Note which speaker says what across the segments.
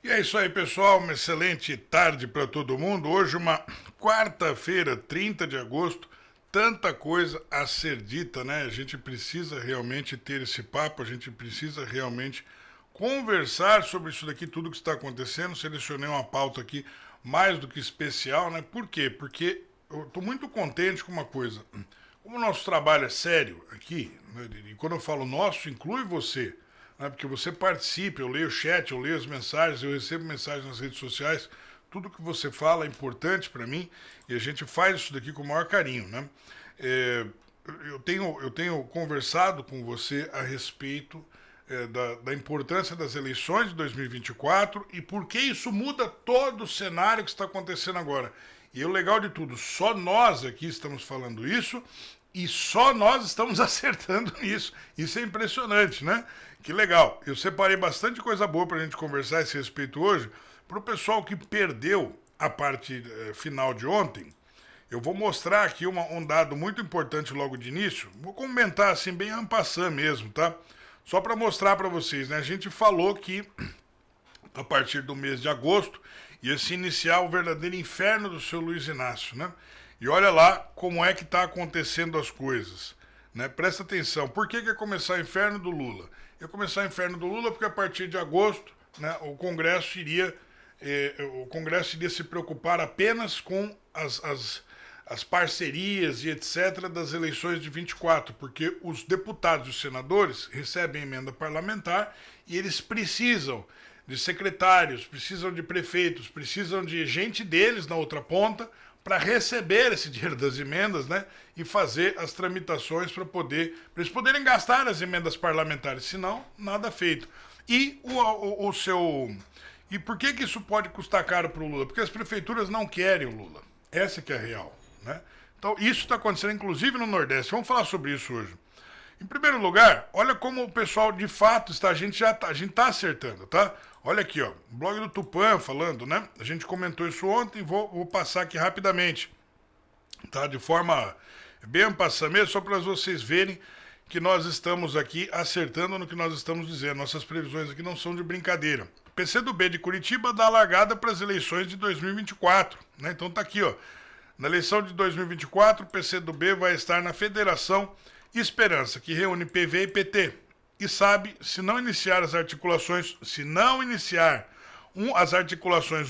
Speaker 1: E é isso aí, pessoal. Uma excelente tarde para todo mundo. Hoje, uma quarta-feira, 30 de agosto. Tanta coisa a ser dita, né? A gente precisa realmente ter esse papo, a gente precisa realmente conversar sobre isso daqui, tudo que está acontecendo. Selecionei uma pauta aqui mais do que especial, né? Por quê? Porque eu estou muito contente com uma coisa. Como o nosso trabalho é sério aqui, né? E quando eu falo nosso, inclui você, né? Porque você participa, eu leio o chat, eu leio as mensagens, eu recebo mensagens nas redes sociais, tudo que você fala é importante para mim e a gente faz isso daqui com o maior carinho, né? É, eu tenho conversado com você a respeito da importância das eleições de 2024 e por que isso muda todo o cenário que está acontecendo agora. E o legal de tudo, só nós aqui estamos falando isso e só nós estamos acertando nisso. Isso é impressionante, né? Que legal. Eu separei bastante coisa boa para a gente conversar a esse respeito hoje. Para o pessoal que perdeu a parte final de ontem, eu vou mostrar aqui um dado muito importante logo de início. Vou comentar assim, bem en passant mesmo, tá? Só para mostrar para vocês, né? A gente falou que a partir do mês de agosto ia se iniciar o verdadeiro inferno do seu Luiz Inácio, né? E olha lá como é que está acontecendo as coisas, né? Presta atenção. Por que ia começar o inferno do Lula? Ia começar o inferno do Lula porque a partir de agosto, né, o Congresso iria se preocupar apenas com as parcerias e etc. das eleições de 24, porque os deputados e os senadores recebem emenda parlamentar e eles precisam de secretários, precisam de prefeitos, precisam de gente deles na outra ponta para receber esse dinheiro das emendas, né, e fazer as tramitações para eles poderem gastar as emendas parlamentares, senão nada feito. E e por que isso pode custar caro para o Lula? Porque as prefeituras não querem o Lula. Essa que é a real, né? Então isso está acontecendo inclusive no Nordeste. Vamos falar sobre isso hoje. Em primeiro lugar, olha como o pessoal de fato está, a gente está acertando, tá? Olha aqui, ó, o blog do Tupã falando, né? A gente comentou isso ontem, vou passar aqui rapidamente, tá? De forma bem passar mesmo, só para vocês verem que nós estamos aqui acertando no que nós estamos dizendo. Nossas previsões aqui não são de brincadeira. PCdoB de Curitiba dá largada para as eleições de 2024, né? Então tá aqui, ó. Na eleição de 2024, o PCdoB vai estar na Federação Esperança, que reúne PV e PT. E sabe, se não iniciar as articulações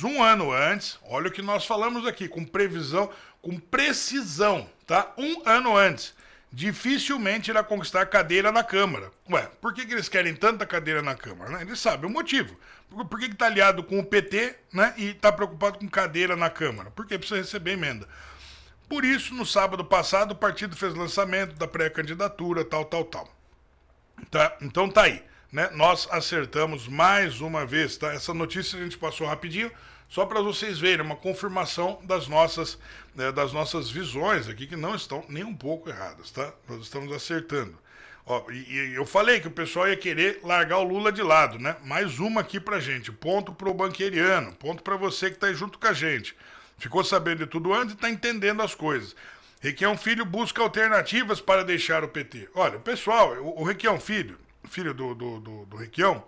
Speaker 1: um ano antes, olha o que nós falamos aqui, com previsão, com precisão, tá? Um ano antes, dificilmente irá conquistar cadeira na Câmara. Ué, por que eles querem tanta cadeira na Câmara, né? Eles sabem o motivo. Por que está aliado com o PT, né, e está preocupado com cadeira na Câmara? Porque precisa receber emenda. Por isso, no sábado passado, o partido fez lançamento da pré-candidatura, tal. Tá? Então tá aí, né? Nós acertamos mais uma vez, tá? Essa notícia a gente passou rapidinho, só para vocês verem, uma confirmação das nossas visões aqui, que não estão nem um pouco erradas, tá? Nós estamos acertando. Ó, e eu falei que o pessoal ia querer largar o Lula de lado, né? Mais uma aqui pra gente, ponto pro banqueriano, ponto para você que tá aí junto com a gente. Ficou sabendo de tudo antes e está entendendo as coisas. Requião Filho busca alternativas para deixar o PT. Olha, o pessoal, o Requião Filho do Requião,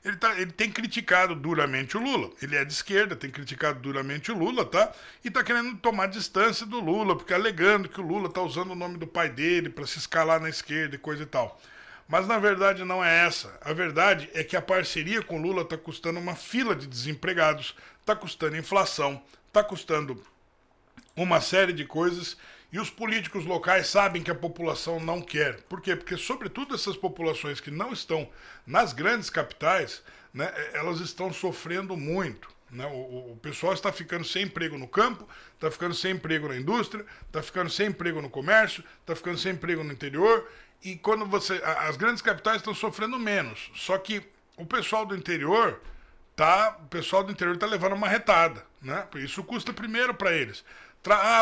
Speaker 1: ele tem criticado duramente o Lula. Ele é de esquerda, tem criticado duramente o Lula, tá? E tá querendo tomar distância do Lula, porque alegando que o Lula tá usando o nome do pai dele para se escalar na esquerda e coisa e tal. Mas na verdade não é essa. A verdade é que a parceria com o Lula está custando uma fila de desempregados, está custando inflação, está custando uma série de coisas e os políticos locais sabem que a população não quer. Por quê? Porque, sobretudo, essas populações que não estão nas grandes capitais, né, elas estão sofrendo muito. Né? O pessoal está ficando sem emprego no campo, está ficando sem emprego na indústria, está ficando sem emprego no comércio, está ficando sem emprego no interior. E quando as grandes capitais estão sofrendo menos. Só que o pessoal do interior está levando uma retada, né? Isso custa primeiro para eles.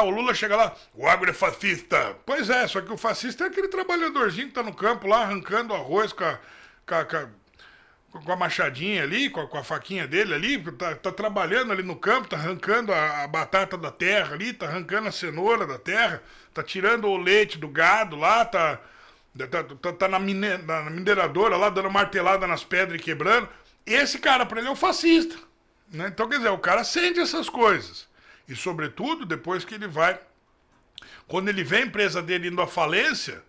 Speaker 1: O Lula chega lá, o agro é fascista. Pois é, só que o fascista é aquele trabalhadorzinho que tá no campo lá, arrancando arroz com a machadinha ali, com a faquinha dele ali, tá trabalhando ali no campo, tá arrancando a batata da terra ali, tá arrancando a cenoura da terra, tá tirando o leite do gado lá, tá na mineradora lá, dando martelada nas pedras e quebrando. Esse cara, pra ele, é um fascista. Né? Então, quer dizer, o cara sente essas coisas. E, sobretudo, depois que ele vai... Quando ele vê a empresa dele indo à falência,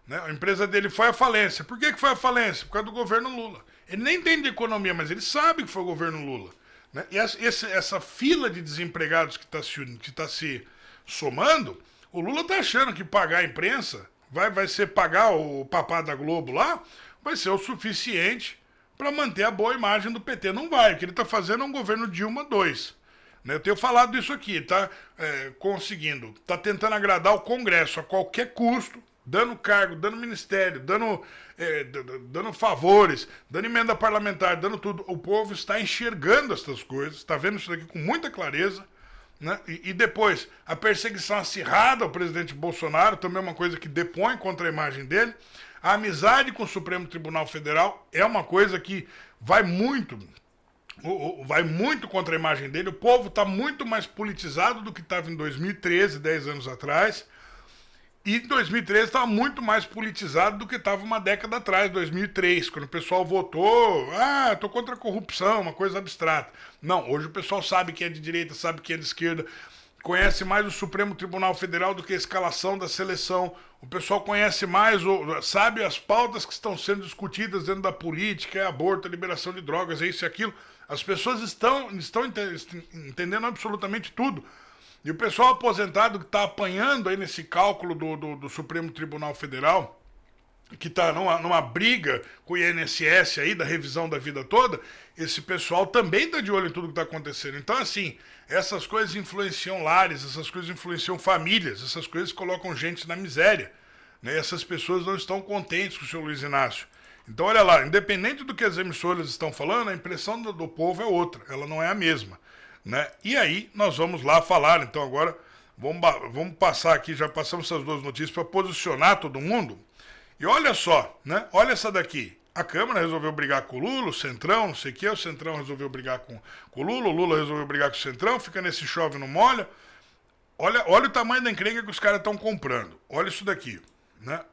Speaker 1: né? A empresa dele foi à falência. Por que foi à falência? Por causa do governo Lula. Ele nem entende de economia, mas ele sabe que foi o governo Lula. Né? E essa fila de desempregados que está se somando, o Lula está achando que pagar a imprensa vai ser pagar o papá da Globo lá, vai ser o suficiente para manter a boa imagem do PT. Não vai. O que ele está fazendo é um governo Dilma 2. Eu tenho falado isso aqui, está conseguindo, está tentando agradar o Congresso a qualquer custo, dando cargo, dando ministério, dando favores, dando emenda parlamentar, dando tudo. O povo está enxergando essas coisas, está vendo isso daqui com muita clareza. Né? E depois, a perseguição acirrada ao presidente Bolsonaro, também é uma coisa que depõe contra a imagem dele. A amizade com o Supremo Tribunal Federal é uma coisa que vai muito contra a imagem dele. O povo está muito mais politizado do que estava em 2013, 10 anos atrás. E 2013 estava muito mais politizado do que estava uma década atrás, 2003, quando o pessoal votou, tô contra a corrupção, uma coisa abstrata. Não, hoje o pessoal sabe que é de direita, sabe que é de esquerda, conhece mais o Supremo Tribunal Federal do que a escalação da seleção. O pessoal conhece mais, sabe as pautas que estão sendo discutidas dentro da política, é aborto, é liberação de drogas, é isso e aquilo. As pessoas estão entendendo absolutamente tudo. E o pessoal aposentado que está apanhando aí nesse cálculo do Supremo Tribunal Federal, que está numa briga com o INSS aí, da revisão da vida toda, esse pessoal também está de olho em tudo que está acontecendo. Então, assim, essas coisas influenciam lares, essas coisas influenciam famílias, essas coisas colocam gente na miséria. Né? E essas pessoas não estão contentes com o senhor Luiz Inácio. Então, olha lá, independente do que as emissoras estão falando, a impressão do povo é outra, ela não é a mesma. Né? E aí nós vamos lá falar. Então agora vamos passar aqui, já passamos essas duas notícias para posicionar todo mundo. E olha só, né? Olha essa daqui. A Câmara resolveu brigar com o Lula, o Centrão, não sei o que, o Centrão resolveu brigar com o Lula resolveu brigar com o Centrão, fica nesse chove não molha. Olha o tamanho da encrenca que os caras estão comprando. Olha isso daqui, né?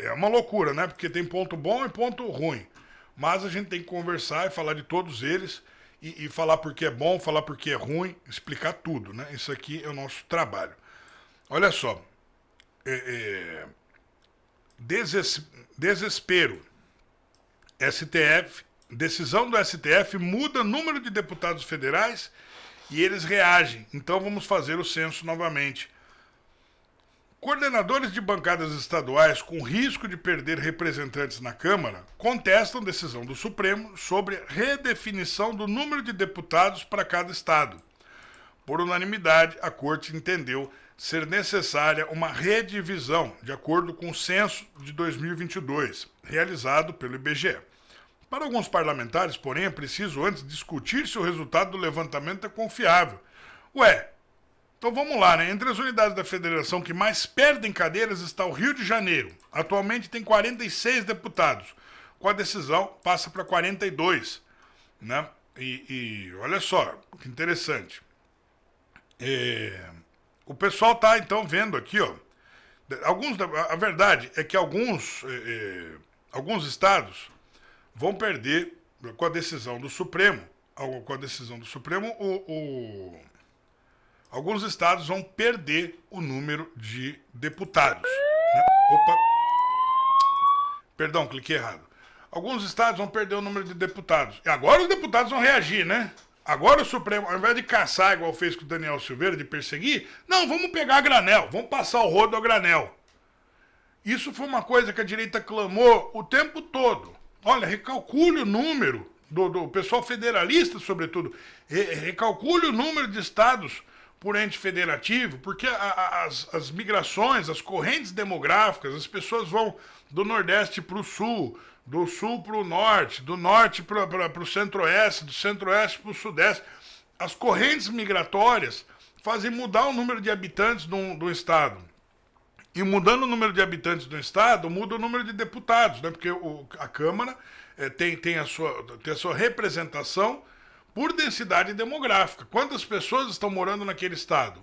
Speaker 1: É uma loucura, né? Porque tem ponto bom e ponto ruim. Mas a gente tem que conversar e falar de todos eles. E falar porque é bom, falar porque é ruim, explicar tudo, né? Isso aqui é o nosso trabalho. Olha só. Desespero. STF, decisão do STF muda o número de deputados federais e eles reagem. Então vamos fazer o censo novamente. Coordenadores de bancadas estaduais com risco de perder representantes na Câmara contestam decisão do Supremo sobre redefinição do número de deputados para cada estado. Por unanimidade, a Corte entendeu ser necessária uma redivisão, de acordo com o censo de 2022, realizado pelo IBGE. Para alguns parlamentares, porém, é preciso antes discutir se o resultado do levantamento é confiável. Então vamos lá, né? Entre as unidades da federação que mais perdem cadeiras está o Rio de Janeiro. Atualmente tem 46 deputados. Com a decisão, passa para 42. Né? E olha só, que interessante. O pessoal está, então, vendo aqui, ó. A verdade é que alguns estados vão perder, com a decisão do Supremo, alguns estados vão perder o número de deputados. Né? Perdão, cliquei errado. Alguns estados vão perder o número de deputados. E agora os deputados vão reagir, né? Agora o Supremo, ao invés de caçar, igual fez com o Daniel Silveira, de perseguir, não, vamos pegar a granel, vamos passar o rodo a granel. Isso foi uma coisa que a direita clamou o tempo todo. Olha, recalcule o número do pessoal federalista, sobretudo, recalcule o número de estados por ente federativo, porque as migrações, as correntes demográficas, as pessoas vão do Nordeste para o Sul, do Sul para o Norte, do Norte para o Centro-Oeste, do Centro-Oeste para o Sudeste. As correntes migratórias fazem mudar o número de habitantes do estado. E mudando o número de habitantes do estado, muda o número de deputados, né? Porque a Câmara tem a sua representação por densidade demográfica. Quantas pessoas estão morando naquele estado?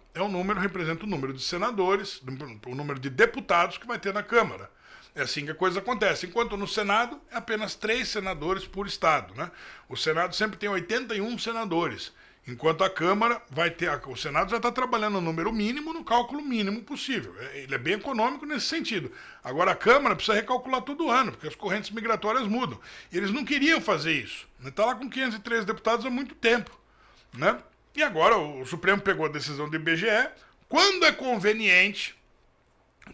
Speaker 1: Representa o número de senadores, o número de deputados que vai ter na Câmara. É assim que a coisa acontece. Enquanto no Senado é apenas 3 senadores por estado, né? O Senado sempre tem 81 senadores. Enquanto a Câmara vai ter. O Senado já está trabalhando no número mínimo, no cálculo mínimo possível. Ele é bem econômico nesse sentido. Agora a Câmara precisa recalcular todo ano, porque as correntes migratórias mudam. E eles não queriam fazer isso. Está lá com 503 deputados há muito tempo, né? E agora o Supremo pegou a decisão do IBGE, quando é conveniente.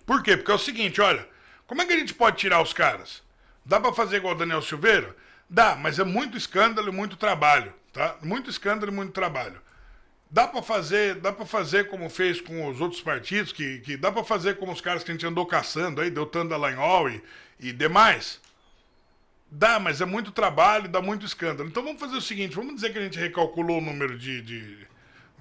Speaker 1: Por quê? Porque é o seguinte, olha, como é que a gente pode tirar os caras? Dá para fazer igual o Daniel Silveira? Dá, mas é muito escândalo e muito trabalho, tá? Muito escândalo e muito trabalho. Dá para fazer como fez com os outros partidos, que dá para fazer como os caras que a gente andou caçando aí, Deltan Dallagnol e demais. Dá, mas é muito trabalho e dá muito escândalo. Então vamos fazer o seguinte, vamos dizer que a gente recalculou o número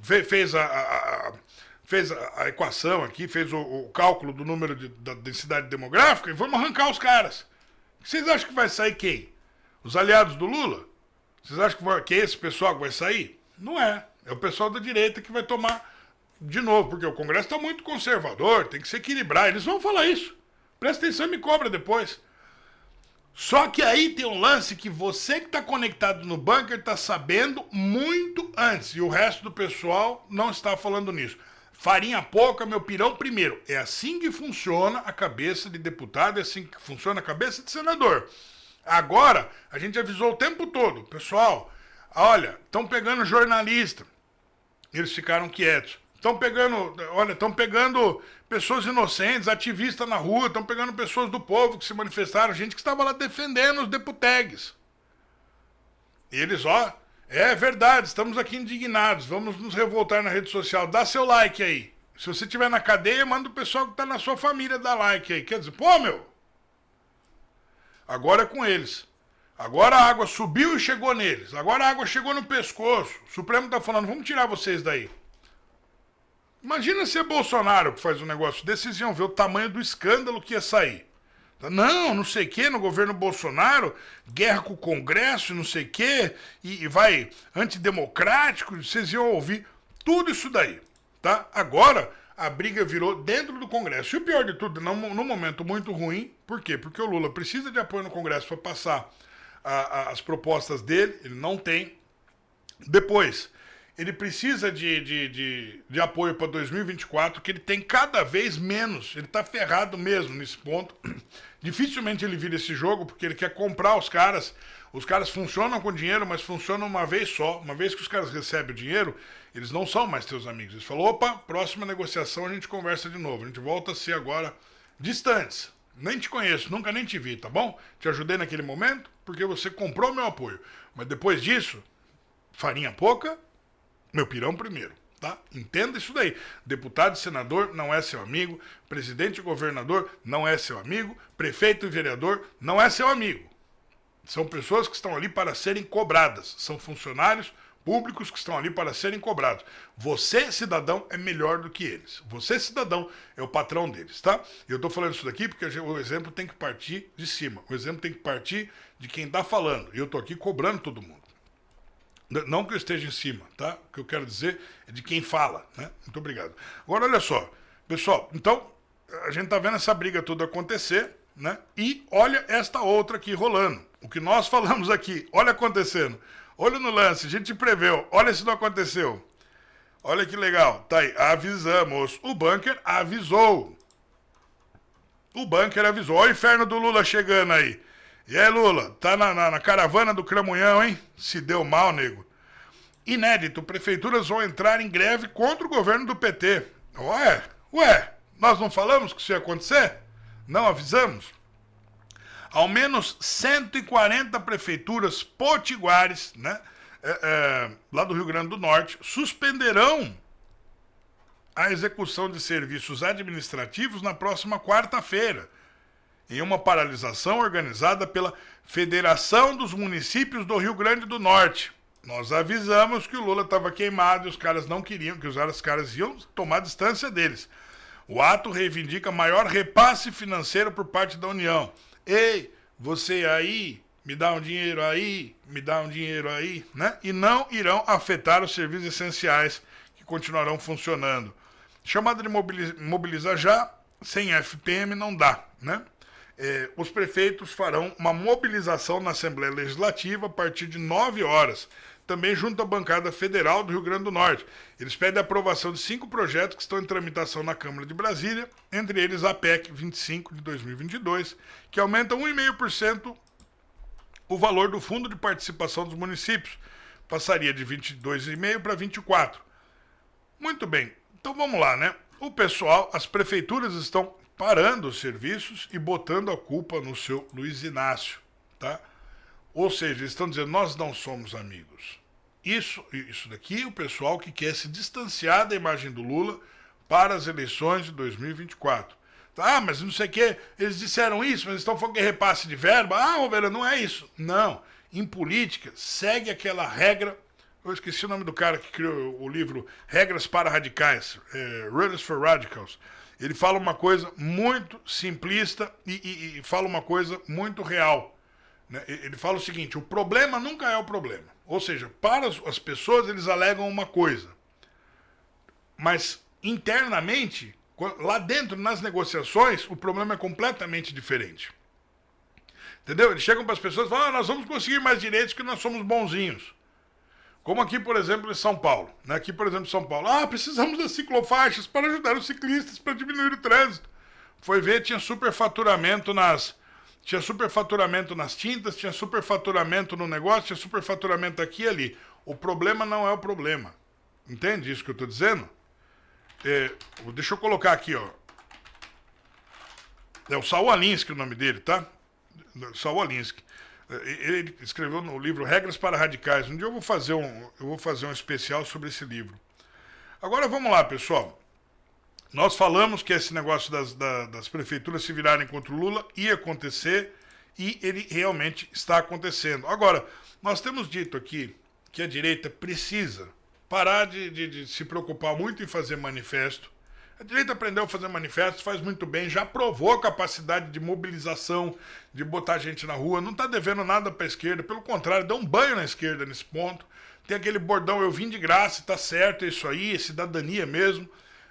Speaker 1: fez a equação aqui, fez o cálculo do número da densidade demográfica e vamos arrancar os caras. Vocês acham que vai sair quem? Os aliados do Lula? Vocês acham que esse pessoal que vai sair? Não é. É o pessoal da direita que vai tomar de novo, porque o Congresso está muito conservador, tem que se equilibrar. Eles vão falar isso. Presta atenção e me cobra depois. Só que aí tem um lance que você que está conectado no bunker está sabendo muito antes e o resto do pessoal não está falando nisso. Farinha pouca, meu pirão primeiro. É assim que funciona a cabeça de deputado, é assim que funciona a cabeça de senador. Agora, a gente avisou o tempo todo. Pessoal, olha, estão pegando jornalista. Eles ficaram quietos. Estão pegando pessoas inocentes, ativistas na rua, estão pegando pessoas do povo que se manifestaram, gente que estava lá defendendo os deputegues. E eles, é verdade, estamos aqui indignados, vamos nos revoltar na rede social, dá seu like aí. Se você estiver na cadeia, manda o pessoal que está na sua família dar like aí. Quer dizer, agora é com eles. Agora a água subiu e chegou neles. Agora a água chegou no pescoço. O Supremo está falando, vamos tirar vocês daí. Imagina se é Bolsonaro que faz um negócio desse, vocês iam ver o tamanho do escândalo que ia sair. Não sei o que, no governo Bolsonaro, guerra com o Congresso, não sei o que, e vai antidemocrático, vocês iam ouvir tudo isso daí, tá? Agora, a briga virou dentro do Congresso. E o pior de tudo, num momento muito ruim, por quê? Porque o Lula precisa de apoio no Congresso para passar as propostas dele, ele não tem. Depois, ele precisa de apoio para 2024, que ele tem cada vez menos. Ele está ferrado mesmo nesse ponto. Dificilmente ele vira esse jogo, porque ele quer comprar os caras. Os caras funcionam com dinheiro, mas funcionam uma vez só. Uma vez que os caras recebem o dinheiro, eles não são mais teus amigos. Eles falam, opa, próxima negociação a gente conversa de novo. A gente volta a ser agora distantes. Nem te conheço, nunca nem te vi, tá bom? Te ajudei naquele momento, porque você comprou meu apoio. Mas depois disso, farinha pouca, meu pirão primeiro, tá? Entenda isso daí. Deputado e senador não é seu amigo, presidente e governador não é seu amigo, prefeito e vereador não é seu amigo. São pessoas que estão ali para serem cobradas, são funcionários públicos que estão ali para serem cobrados. Você, cidadão, é melhor do que eles. Você, cidadão, é o patrão deles, tá? E eu estou falando isso daqui porque o exemplo tem que partir de cima. O exemplo tem que partir de quem está falando. E eu estou aqui cobrando todo mundo. Não que eu esteja em cima, tá? O que eu quero dizer é de quem fala, né? Muito obrigado. Agora, olha só. Pessoal, então, a gente tá vendo essa briga toda acontecer, né? E olha esta outra aqui rolando. O que nós falamos aqui, olha acontecendo. Olha no lance, a gente preveu. Olha se não aconteceu. Olha que legal. Tá aí, avisamos. O bunker avisou. O bunker avisou. Olha o inferno do Lula chegando aí. E aí, Lula, tá na caravana do Cramunhão, hein? Se deu mal, nego. Inédito, prefeituras vão entrar em greve contra o governo do PT. Ué, nós não falamos que isso ia acontecer? Não avisamos? Ao menos 140 prefeituras potiguares, né, lá do Rio Grande do Norte, suspenderão a execução de serviços administrativos na próxima quarta-feira, em uma paralisação organizada pela Federação dos Municípios do Rio Grande do Norte. Nós avisamos que o Lula estava queimado e os caras não queriam, que os caras iam tomar distância deles. O ato reivindica maior repasse financeiro por parte da União. Ei, você aí, me dá um dinheiro aí, né? E não irão afetar os serviços essenciais que continuarão funcionando. Chamada de mobilizar já, sem FPM não dá, né? os prefeitos farão uma mobilização na Assembleia Legislativa a partir de 9 horas, também junto à bancada federal do Rio Grande do Norte. Eles pedem a aprovação de 5 projetos que estão em tramitação na Câmara de Brasília, entre eles a PEC 25 de 2022, que aumenta 1,5% o valor do Fundo de Participação dos Municípios. Passaria de 22,5% para 24%. Muito bem, então vamos lá, né? O pessoal, as prefeituras estão parando os serviços e botando a culpa no seu Luiz Inácio, tá? Ou seja, eles estão dizendo, nós não somos amigos. Isso daqui é o pessoal que quer se distanciar da imagem do Lula para as eleições de 2024. Ah, mas não sei o que, eles disseram isso, mas estão falando que é repasse de verba. Ah, Roberto, não é isso. Não, em política, segue aquela regra. Eu esqueci o nome do cara que criou o livro Regras para Radicais, Rules for Radicals. Ele fala uma coisa muito simplista e fala uma coisa muito real. Né? Ele fala o seguinte, o problema nunca é o problema. Ou seja, para as pessoas eles alegam uma coisa. Mas internamente, lá dentro, nas negociações, o problema é completamente diferente. Entendeu? Eles chegam para as pessoas e falam, nós vamos conseguir mais direitos porque nós somos bonzinhos. Como aqui, por exemplo, em São Paulo. Né? Aqui, por exemplo, em São Paulo. Precisamos das ciclofaixas para ajudar os ciclistas, para diminuir o trânsito. Foi ver, tinha superfaturamento nas tintas, tinha superfaturamento no negócio, tinha superfaturamento aqui e ali. O problema não é o problema. Entende isso que eu estou dizendo? Deixa eu colocar aqui, ó. É o Saul Alinsky o nome dele, tá? Saul Alinsky. Ele escreveu no livro Regras para Radicais. Um dia eu vou fazer um especial sobre esse livro. Agora vamos lá, pessoal. Nós falamos que esse negócio das prefeituras se virarem contra o Lula ia acontecer e ele realmente está acontecendo. Agora, nós temos dito aqui que a direita precisa parar de se preocupar muito em fazer manifesto. A direita aprendeu a fazer manifestos, faz muito bem, já provou a capacidade de mobilização, de botar gente na rua, não está devendo nada para a esquerda, pelo contrário, dá um banho na esquerda nesse ponto. Tem aquele bordão, eu vim de graça, está certo, é isso aí, é cidadania mesmo,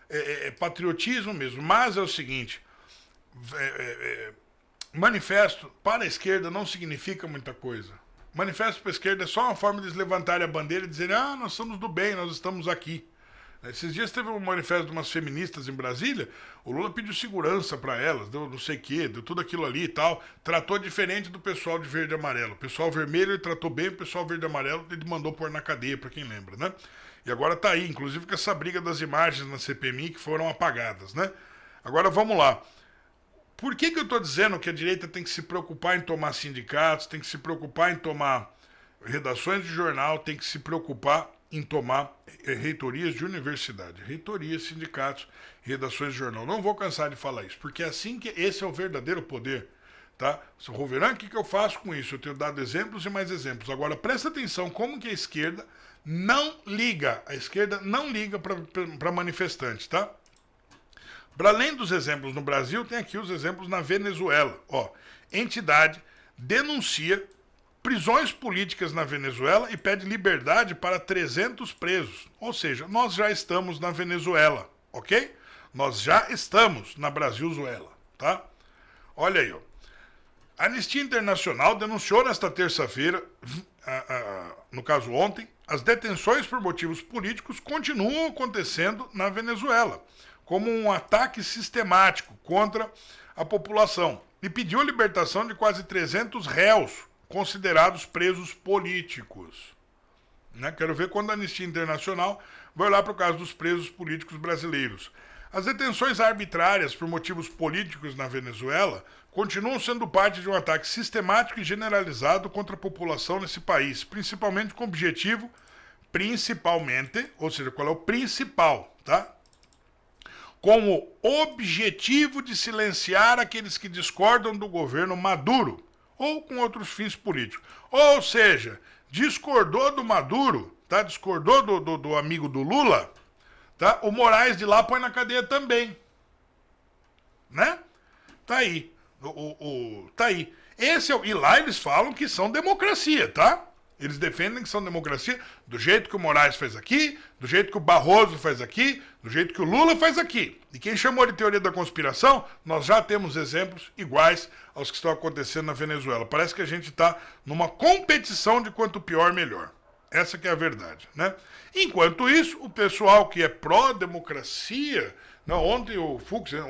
Speaker 1: é patriotismo mesmo. Mas é o seguinte, manifesto para a esquerda não significa muita coisa. Manifesto para a esquerda é só uma forma de eles levantarem a bandeira e dizerem, nós somos do bem, nós estamos aqui. Esses dias teve um manifesto de umas feministas em Brasília, o Lula pediu segurança para elas, deu não sei o quê, deu tudo aquilo ali e tal, tratou diferente do pessoal de verde e amarelo. O pessoal vermelho ele tratou bem, o pessoal verde e amarelo ele mandou pôr na cadeia, para quem lembra, né? E agora tá aí, inclusive com essa briga das imagens na CPMI que foram apagadas, né? Agora vamos lá. Por que eu tô dizendo que a direita tem que se preocupar em tomar sindicatos, tem que se preocupar em tomar redações de jornal, tem que se preocupar em tomar reitorias de universidade, reitorias, sindicatos, redações de jornal. Não vou cansar de falar isso, porque é assim que esse é o verdadeiro poder, tá? Seu Roverão, o que eu faço com isso? Eu tenho dado exemplos e mais exemplos. Agora, presta atenção como que a esquerda não liga para manifestantes, tá? Para além dos exemplos no Brasil, tem aqui os exemplos na Venezuela. Ó, entidade denuncia prisões políticas na Venezuela e pede liberdade para 300 presos. Ou seja, nós já estamos na Venezuela, ok? Nós já estamos na Brasilzuela, tá? Olha aí, ó. A Anistia Internacional denunciou nesta terça-feira, no caso ontem, as detenções por motivos políticos continuam acontecendo na Venezuela, como um ataque sistemático contra a população, e pediu a libertação de quase 300 réus considerados presos políticos. Né? Quero ver quando a Anistia Internacional vai olhar para o caso dos presos políticos brasileiros. As detenções arbitrárias por motivos políticos na Venezuela continuam sendo parte de um ataque sistemático e generalizado contra a população nesse país, principalmente com o objetivo, ou seja, qual é o principal, tá? Com o objetivo de silenciar aqueles que discordam do governo Maduro, ou com outros fins políticos. Ou seja, discordou do Maduro, tá? Discordou do amigo do Lula, tá? O Moraes de lá põe na cadeia também. Né? Tá aí. Tá aí. E lá eles falam que são democracia, tá? Eles defendem que são democracia do jeito que o Moraes faz aqui, do jeito que o Barroso faz aqui, do jeito que o Lula faz aqui. E quem chamou de teoria da conspiração, nós já temos exemplos iguais aos que estão acontecendo na Venezuela. Parece que a gente está numa competição de quanto pior, melhor. Essa que é a verdade, né? Enquanto isso, o pessoal que é pró-democracia... Não, ontem ou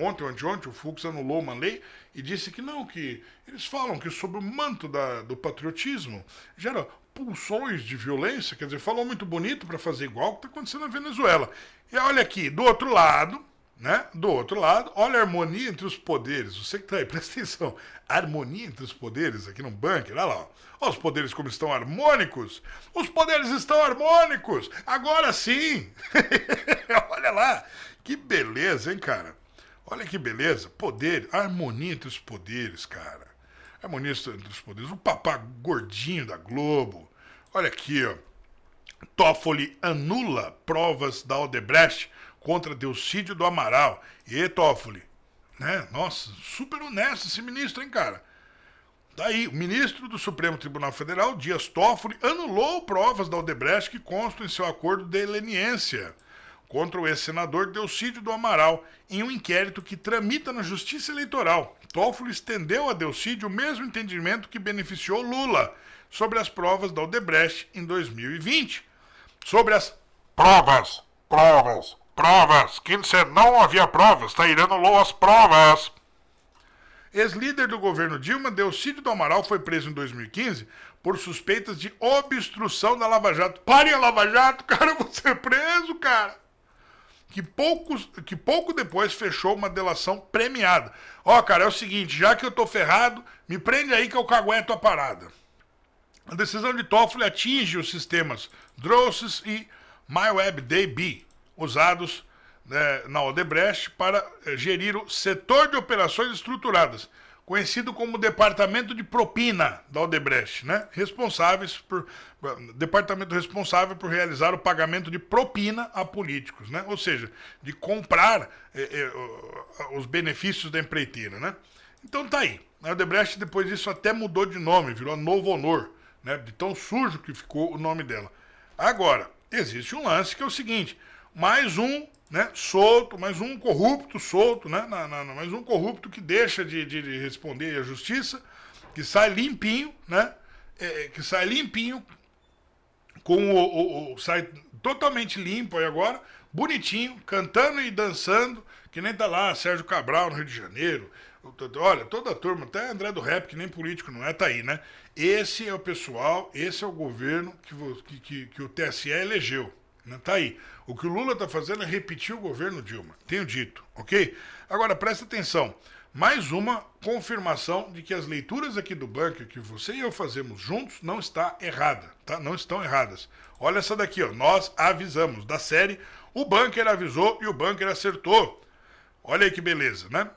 Speaker 1: anteontem, o Fux anulou uma lei e disse que não, que eles falam que sob o manto do patriotismo gera pulsões de violência, quer dizer, falou muito bonito para fazer igual o que está acontecendo na Venezuela. E olha aqui, do outro lado, né? Do outro lado, olha a harmonia entre os poderes. Você que está aí, presta atenção. Harmonia entre os poderes aqui no bunker, olha lá. Olha os poderes como estão harmônicos. Os poderes estão harmônicos. Agora sim. Olha lá. Que beleza, hein, cara? Olha que beleza. Poder, harmonia entre os poderes, cara. Harmonia entre os poderes. O papá gordinho da Globo. Olha aqui, ó. Toffoli anula provas da Odebrecht contra Delcídio do Amaral. E Toffoli, né? Nossa, super honesto esse ministro, hein, cara? Daí, o ministro do Supremo Tribunal Federal, Dias Toffoli, anulou provas da Odebrecht que constam em seu acordo de leniência contra o ex-senador Delcídio do Amaral, em um inquérito que tramita na Justiça Eleitoral. Toffoli estendeu a Delcídio o mesmo entendimento que beneficiou Lula sobre as provas da Odebrecht em 2020. Sobre as provas, quem disser não havia provas, está anulou as provas. Ex-líder do governo Dilma, Delcídio do Amaral, foi preso em 2015 por suspeitas de obstrução da Lava Jato. Pare a Lava Jato, cara, eu vou ser preso, cara. Que pouco depois fechou uma delação premiada. Ó, cara, é o seguinte, já que eu tô ferrado, me prende aí que eu cagueto a parada. A decisão de Toffoli atinge os sistemas Drossys e MyWebDB, usados na Odebrecht para gerir o setor de operações estruturadas, conhecido como Departamento de Propina da Odebrecht, né? Departamento responsável por realizar o pagamento de propina a políticos, né? Ou seja, de comprar os benefícios da empreiteira, né? Então tá aí. A Odebrecht depois disso até mudou de nome, virou Novo Honor, né? De tão sujo que ficou o nome dela. Agora, existe um lance que é o seguinte, mais um, né, solto, mais um corrupto solto, né, mais um corrupto que deixa de responder à justiça, que sai limpinho, né, que sai limpinho, sai totalmente limpo aí agora, bonitinho, cantando e dançando, que nem tá lá Sérgio Cabral no Rio de Janeiro, olha, toda a turma, até André do Rap, que nem político não é, tá aí, né? Esse é o pessoal, esse é o governo que o TSE elegeu, né? Tá aí. O que o Lula tá fazendo é repetir o governo Dilma, tenho dito, ok? Agora, presta atenção, mais uma confirmação de que as leituras aqui do bunker que você e eu fazemos juntos não está errada, tá? Não estão erradas. Olha essa daqui, ó, nós avisamos, da série O Bunker Avisou e o Bunker Acertou. Olha aí que beleza, né?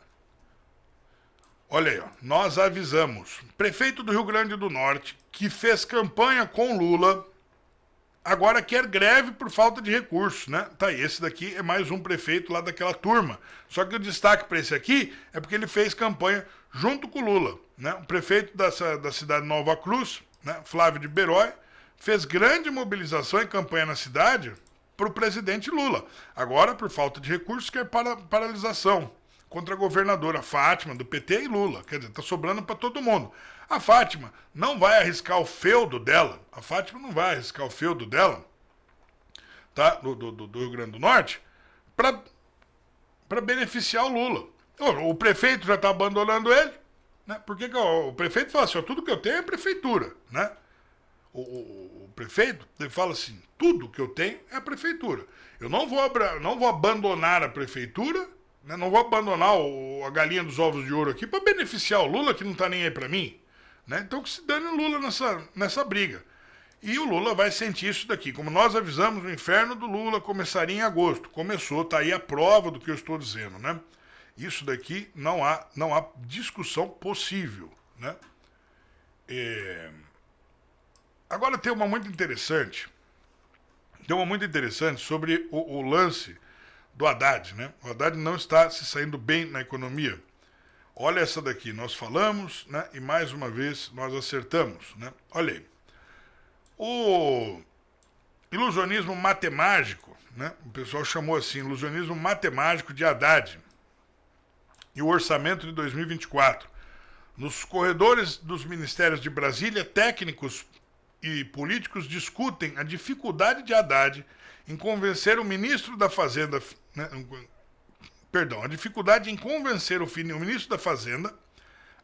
Speaker 1: Olha aí, ó, nós avisamos. Prefeito do Rio Grande do Norte, que fez campanha com Lula, agora quer greve por falta de recursos, né? Tá aí, esse daqui é mais um prefeito lá daquela turma. Só que o destaque para esse aqui é porque ele fez campanha junto com o Lula, né? O prefeito da cidade de Nova Cruz, né, Flávio de Beroy, fez grande mobilização e campanha na cidade para o presidente Lula. Agora, por falta de recursos, quer paralisação contra a governadora Fátima, do PT e Lula. Quer dizer, tá sobrando para todo mundo. A Fátima não vai arriscar o feudo dela. A Fátima não vai arriscar o feudo dela, tá? Do Rio Grande do Norte, para beneficiar o Lula. O prefeito já tá abandonando ele, né? Porque o prefeito fala assim, ó, tudo que eu tenho é prefeitura, né? O prefeito, ele fala assim, tudo que eu tenho é a prefeitura. Eu não vou abandonar a prefeitura, né? Não vou abandonar a galinha dos ovos de ouro aqui para beneficiar o Lula, que não tá nem aí para mim. Né? Então que se dane o Lula nessa briga. E o Lula vai sentir isso daqui. Como nós avisamos, o inferno do Lula começaria em agosto. Começou, tá aí a prova do que eu estou dizendo, né? Isso daqui não há discussão possível, né? Agora tem uma muito interessante. Sobre o lance do Haddad, né? O Haddad não está se saindo bem na economia. Olha essa daqui, nós falamos, né? E mais uma vez nós acertamos, né? Olha aí. O ilusionismo matemático, né? O pessoal chamou assim, ilusionismo matemático de Haddad e o orçamento de 2024. Nos corredores dos ministérios de Brasília, técnicos e políticos discutem a dificuldade de Haddad em convencer o ministro da Fazenda, né, a dificuldade em convencer o ministro da Fazenda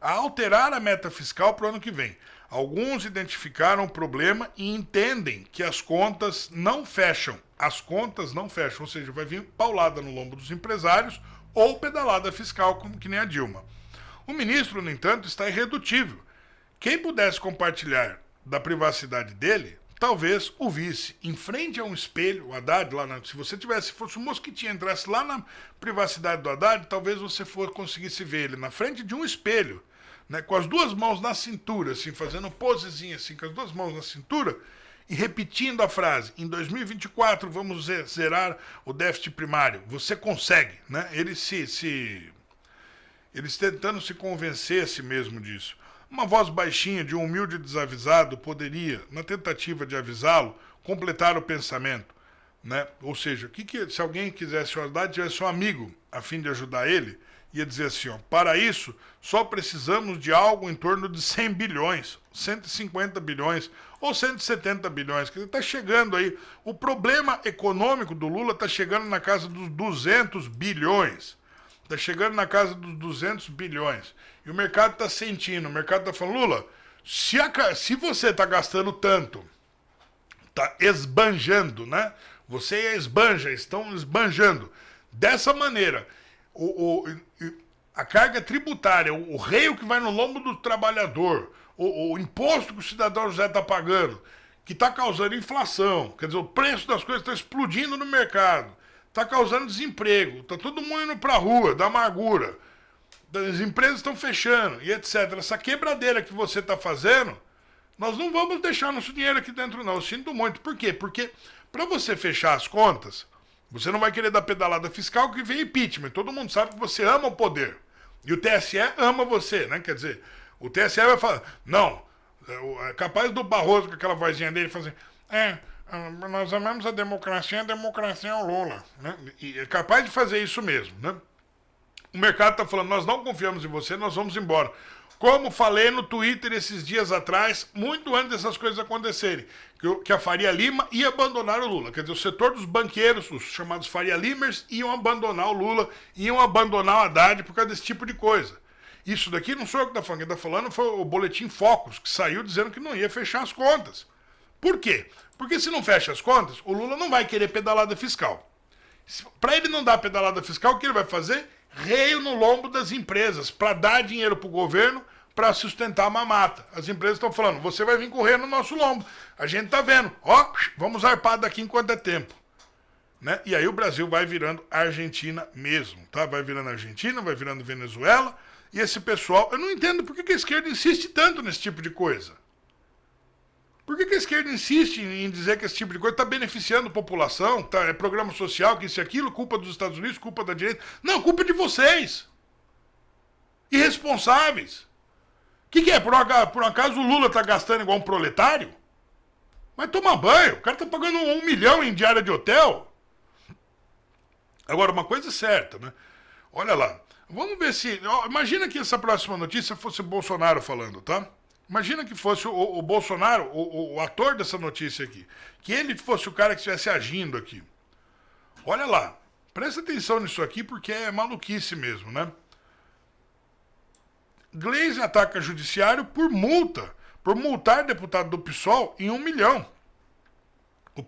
Speaker 1: a alterar a meta fiscal para o ano que vem. Alguns identificaram o problema e entendem que as contas não fecham. As contas não fecham, ou seja, vai vir paulada no lombo dos empresários ou pedalada fiscal, como que nem a Dilma. O ministro, no entanto, está irredutível. Quem pudesse compartilhar da privacidade dele, talvez o visse em frente a um espelho, o Haddad, se você fosse um mosquitinho, entrasse lá na privacidade do Haddad, talvez você conseguisse ver ele na frente de um espelho, né, com as duas mãos na cintura, assim, fazendo posezinha assim, com as duas mãos na cintura, e repetindo a frase, em 2024 vamos zerar o déficit primário. Você consegue, né? Eles tentando se convencer a si mesmo disso. Uma voz baixinha de um humilde desavisado poderia, na tentativa de avisá-lo, completar o pensamento, né? Ou seja, se alguém quisesse o Haddad, tivesse um amigo a fim de ajudar ele, ia dizer assim, ó, para isso só precisamos de algo em torno de 100 bilhões, 150 bilhões ou 170 bilhões, que está chegando aí. O problema econômico do Lula está chegando na casa dos 200 bilhões. Está chegando na casa dos 200 bilhões. E o mercado está sentindo, o mercado está falando, Lula, se você está gastando tanto, está esbanjando, né? Você e a esbanja estão esbanjando. Dessa maneira, a carga tributária, o reio que vai no lombo do trabalhador, o imposto que o cidadão José está pagando, que está causando inflação, quer dizer, o preço das coisas está explodindo no mercado, está causando desemprego, está todo mundo indo para a rua, da amargura, as empresas estão fechando e etc. Essa quebradeira que você está fazendo, nós não vamos deixar nosso dinheiro aqui dentro não, eu sinto muito. Por quê? Porque para você fechar as contas, você não vai querer dar pedalada fiscal que vem impeachment. Todo mundo sabe que você ama o poder. E o TSE ama você, né? Quer dizer, o TSE vai falar, não, é capaz do Barroso, com aquela vozinha dele, fazer, nós amamos a democracia é o Lula, né? E é capaz de fazer isso mesmo, né? O mercado está falando, nós não confiamos em você, nós vamos embora. Como falei no Twitter esses dias atrás, muito antes dessas coisas acontecerem, que a Faria Lima ia abandonar o Lula. Quer dizer, o setor dos banqueiros, os chamados Faria Limers, iam abandonar o Lula, iam abandonar o Haddad por causa desse tipo de coisa. Isso daqui não sou eu que está falando, quem está falando foi o Boletim Focus, que saiu dizendo que não ia fechar as contas. Por quê? Porque se não fecha as contas, o Lula não vai querer pedalada fiscal. Para ele não dar pedalada fiscal, o que ele vai fazer? Reio no lombo das empresas, para dar dinheiro para o governo, para sustentar a mamata. As empresas estão falando, você vai vir correr no nosso lombo. A gente está vendo, ó, vamos arpar daqui enquanto é tempo. Né? E aí o Brasil vai virando Argentina mesmo, tá? Vai virando Argentina, vai virando Venezuela, e esse pessoal, eu não entendo por que a esquerda insiste tanto nesse tipo de coisa. Por que a esquerda insiste em dizer que esse tipo de coisa está beneficiando a população, tá? É programa social, que isso e aquilo, culpa dos Estados Unidos, culpa da direita? Não, culpa de vocês. Irresponsáveis. O que é? Por um acaso o Lula está gastando igual um proletário? Vai tomar banho. O cara está pagando 1 milhão em diária de hotel. Agora, uma coisa é certa, né? Olha lá. Vamos ver se... Imagina que essa próxima notícia fosse Bolsonaro falando, tá? Imagina que fosse o Bolsonaro, o ator dessa notícia aqui. Que ele fosse o cara que estivesse agindo aqui. Olha lá. Presta atenção nisso aqui porque é maluquice mesmo, né? Gleisi ataca judiciário por multa. Por multar deputado do PSOL em 1 milhão. O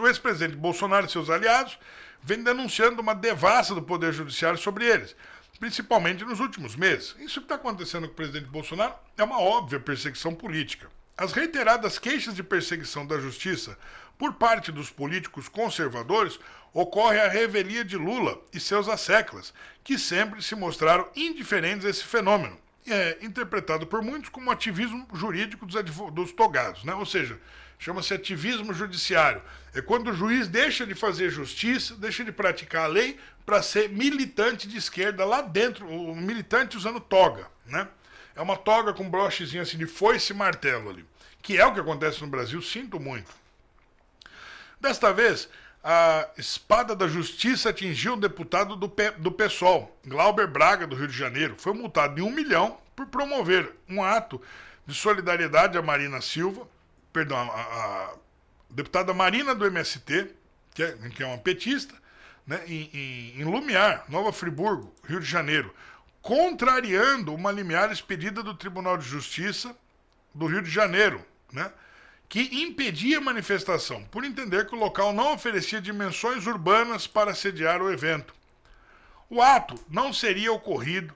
Speaker 1: ex-presidente Bolsonaro e seus aliados vêm denunciando uma devassa do Poder Judiciário sobre eles. Principalmente nos últimos meses. Isso que está acontecendo com o presidente Bolsonaro é uma óbvia perseguição política. As reiteradas queixas de perseguição da justiça por parte dos políticos conservadores ocorre à revelia de Lula e seus asseclas, que sempre se mostraram indiferentes a esse fenômeno. É interpretado por muitos como ativismo jurídico dos togados, né? Ou seja, chama-se ativismo judiciário. É quando o juiz deixa de fazer justiça, deixa de praticar a lei para ser militante de esquerda lá dentro, o militante usando toga, né? É uma toga com brochezinho assim de foice e martelo ali, que é o que acontece no Brasil, sinto muito. Desta vez, a espada da justiça atingiu um deputado do PSOL, Glauber Braga, do Rio de Janeiro. Foi multado em 1 milhão por promover um ato de solidariedade à Marina Silva, perdão, a deputada Marina do MST, que é uma petista, né, em Lumiar, Nova Friburgo, Rio de Janeiro, contrariando uma limiar expedida do Tribunal de Justiça do Rio de Janeiro, né, que impedia a manifestação, por entender que o local não oferecia dimensões urbanas para sediar o evento. O ato não teria ocorrido,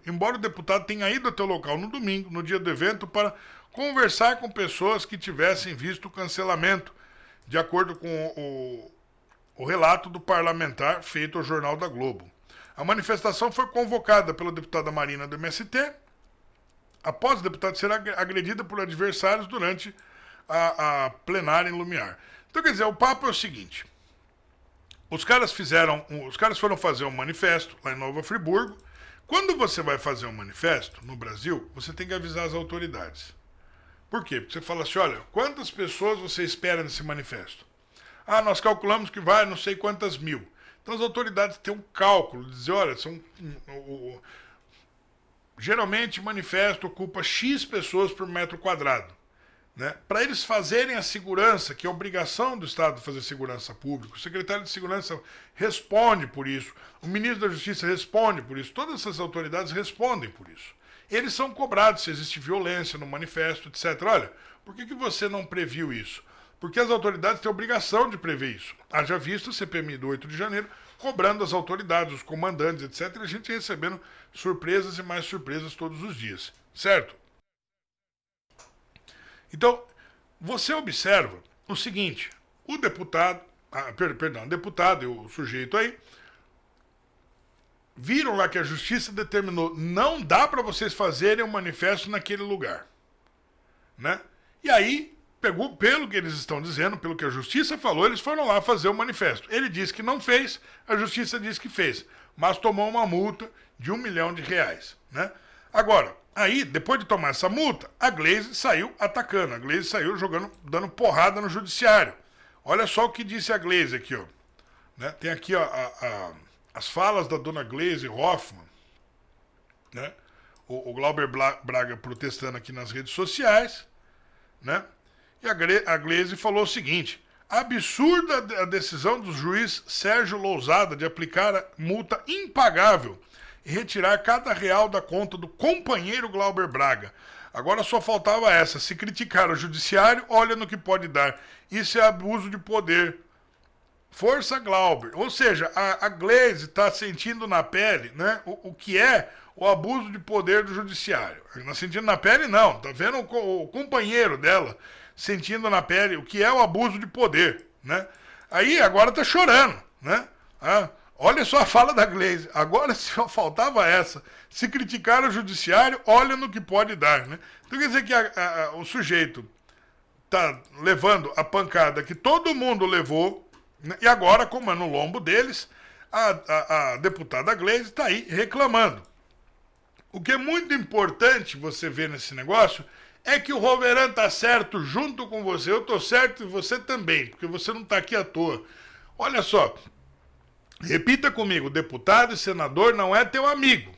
Speaker 1: embora o deputado tenha ido até o local no domingo, no dia do evento, para conversar com pessoas que tivessem visto o cancelamento, de acordo com o relato do parlamentar feito ao Jornal da Globo. A manifestação foi convocada pela deputada Marina do MST, após a deputada ser agredida por adversários durante a plenária em Lumiar. Então, quer dizer, o papo é o seguinte: os caras foram fazer um manifesto lá em Nova Friburgo. Quando você vai fazer um manifesto no Brasil, você tem que avisar as autoridades. Por quê? Porque você fala assim, olha, quantas pessoas você espera nesse manifesto? Ah, nós calculamos que vai não sei quantas mil. Então as autoridades têm um cálculo, dizem, olha, geralmente manifesto ocupa X pessoas por metro quadrado. Né? Para eles fazerem a segurança, que é obrigação do Estado fazer segurança pública, o secretário de Segurança responde por isso, o ministro da Justiça responde por isso, todas essas autoridades respondem por isso. Eles são cobrados se existe violência no manifesto, etc. Olha, por que você não previu isso? Porque as autoridades têm a obrigação de prever isso. Haja visto a CPMI do 8 de janeiro cobrando as autoridades, os comandantes, etc. E a gente recebendo surpresas e mais surpresas todos os dias. Certo? Então, você observa o seguinte, o deputado e o sujeito aí, viram lá que a justiça determinou, não dá para vocês fazerem um manifesto naquele lugar. Né? E aí, pelo que eles estão dizendo, pelo que a justiça falou, eles foram lá fazer o manifesto. Ele disse que não fez, a justiça disse que fez, mas tomou uma multa de R$1 milhão. Né? Agora, aí, depois de tomar essa multa, a Glaze saiu atacando, a Glaze saiu dando porrada no judiciário. Olha só o que disse a Glaze aqui, ó. Né? Tem aqui ó, as falas da dona Glaze Hoffmann, né? O Glauber Braga protestando aqui nas redes sociais, né? E a Glaze falou o seguinte: absurda a decisão do juiz Sérgio Lousada de aplicar a multa impagável e retirar cada real da conta do companheiro Glauber Braga. Agora só faltava essa: se criticar o judiciário, olha no que pode dar. Isso é abuso de poder. Força Glauber. Ou seja, a Glaze está sentindo na pele, né, o que é o abuso de poder do judiciário. Não sentindo na pele, não. Está vendo o companheiro dela sentindo na pele o que é o abuso de poder. Né? Aí agora está chorando. Né? Olha só a fala da Glaze. Agora só faltava essa. Se criticar o judiciário, olha no que pode dar. Né? Então quer dizer que o sujeito está levando a pancada que todo mundo levou. E agora, como é no lombo deles, a deputada Glaze está aí reclamando. O que é muito importante você ver nesse negócio é que o Roveran está certo junto com você, eu estou certo e você também, porque você não está aqui à toa. Olha só, repita comigo, deputado e senador não é teu amigo.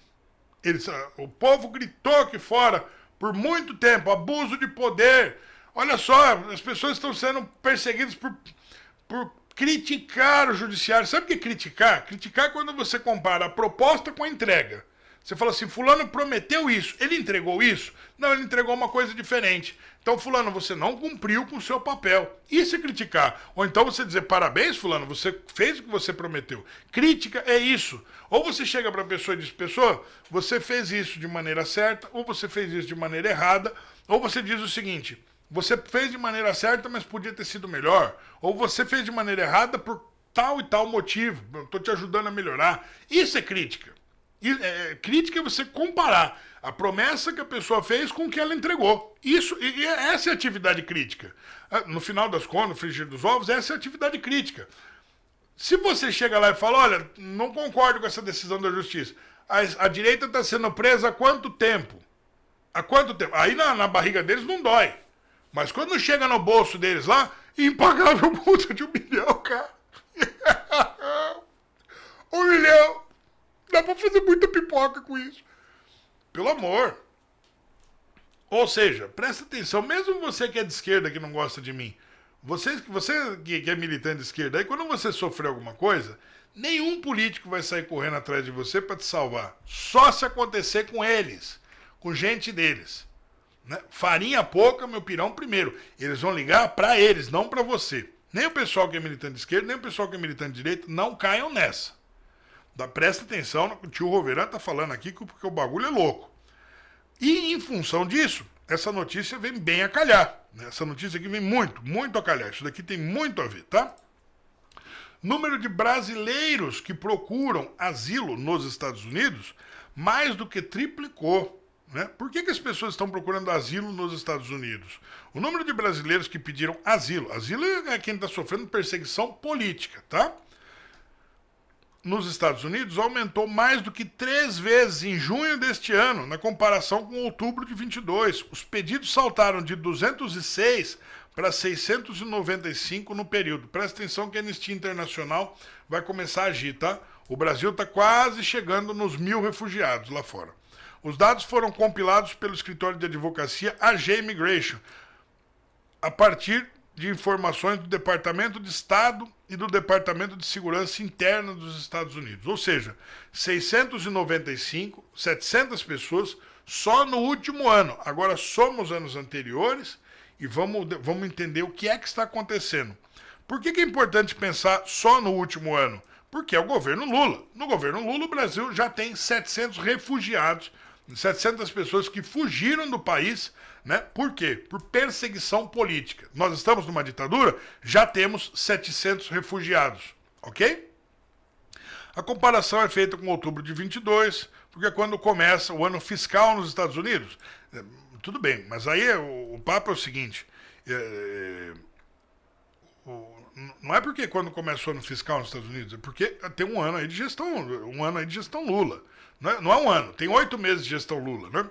Speaker 1: O povo gritou aqui fora por muito tempo, abuso de poder. Olha só, as pessoas estão sendo perseguidas por criticar o judiciário. Sabe o que é criticar? Criticar é quando você compara a proposta com a entrega. Você fala assim, fulano prometeu isso, ele entregou isso? Não, ele entregou uma coisa diferente. Então, fulano, você não cumpriu com o seu papel. Isso é criticar. Ou então você dizer, parabéns, fulano, você fez o que você prometeu. Crítica é isso. Ou você chega para a pessoa e diz, pessoa, você fez isso de maneira certa, ou você fez isso de maneira errada, ou você diz o seguinte, você fez de maneira certa, mas podia ter sido melhor. Ou você fez de maneira errada por tal e tal motivo. Estou te ajudando a melhorar. Isso é crítica. Crítica é você comparar a promessa que a pessoa fez com o que ela entregou. Essa é a atividade crítica. No final das contas, no frigir dos ovos, essa é a atividade crítica. Se você chega lá e fala, olha, não concordo com essa decisão da justiça, a direita está sendo presa há quanto tempo? Há quanto tempo? Aí na barriga deles não dói. Mas quando chega no bolso deles lá, impagável multa de 1 milhão, cara. 1 milhão. Dá pra fazer muita pipoca com isso. Pelo amor. Ou seja, presta atenção, mesmo você que é de esquerda que não gosta de mim, você que é militante de esquerda, aí quando você sofrer alguma coisa, nenhum político vai sair correndo atrás de você pra te salvar. Só se acontecer com eles, com gente deles. Né? Farinha pouca, meu pirão primeiro. Eles vão ligar pra eles, não pra você. Nem o pessoal que é militante de esquerda, nem o pessoal que é militante de direita, não caiam nessa. Presta atenção, o tio Roveran tá falando aqui porque o bagulho é louco. E em função disso, essa notícia vem bem a calhar. Essa notícia aqui vem muito a calhar. Isso daqui tem muito a ver, tá? Número de brasileiros que procuram asilo nos Estados Unidos mais do que triplicou. Né? Por que as pessoas estão procurando asilo nos Estados Unidos? O número de brasileiros que pediram asilo. Asilo é quem está sofrendo perseguição política, tá? Nos Estados Unidos aumentou mais do que 3 vezes em junho deste ano, na comparação com outubro de 22. Os pedidos saltaram de 206 para 695 no período. Presta atenção que a Anistia Internacional vai começar a agir, tá? O Brasil está quase chegando nos 1.000 refugiados lá fora. Os dados foram compilados pelo escritório de advocacia AG Immigration, a partir de informações do Departamento de Estado e do Departamento de Segurança Interna dos Estados Unidos. Ou seja, 695, 700 pessoas só no último ano. Agora somos anos anteriores e vamos entender o que é que está acontecendo. Por que é importante pensar só no último ano? Porque é o governo Lula. No governo Lula, o Brasil já tem 700 refugiados, 700 pessoas que fugiram do país, né? Por quê? Por perseguição política. Nós estamos numa ditadura, já temos 700 refugiados, ok? A comparação é feita com outubro de 22, porque é quando começa o ano fiscal nos Estados Unidos. Tudo bem, mas aí o papo é o seguinte, não é porque quando começou o ano fiscal nos Estados Unidos, é porque tem um ano aí de gestão Lula. Não é um ano, tem 8 meses de gestão Lula, né?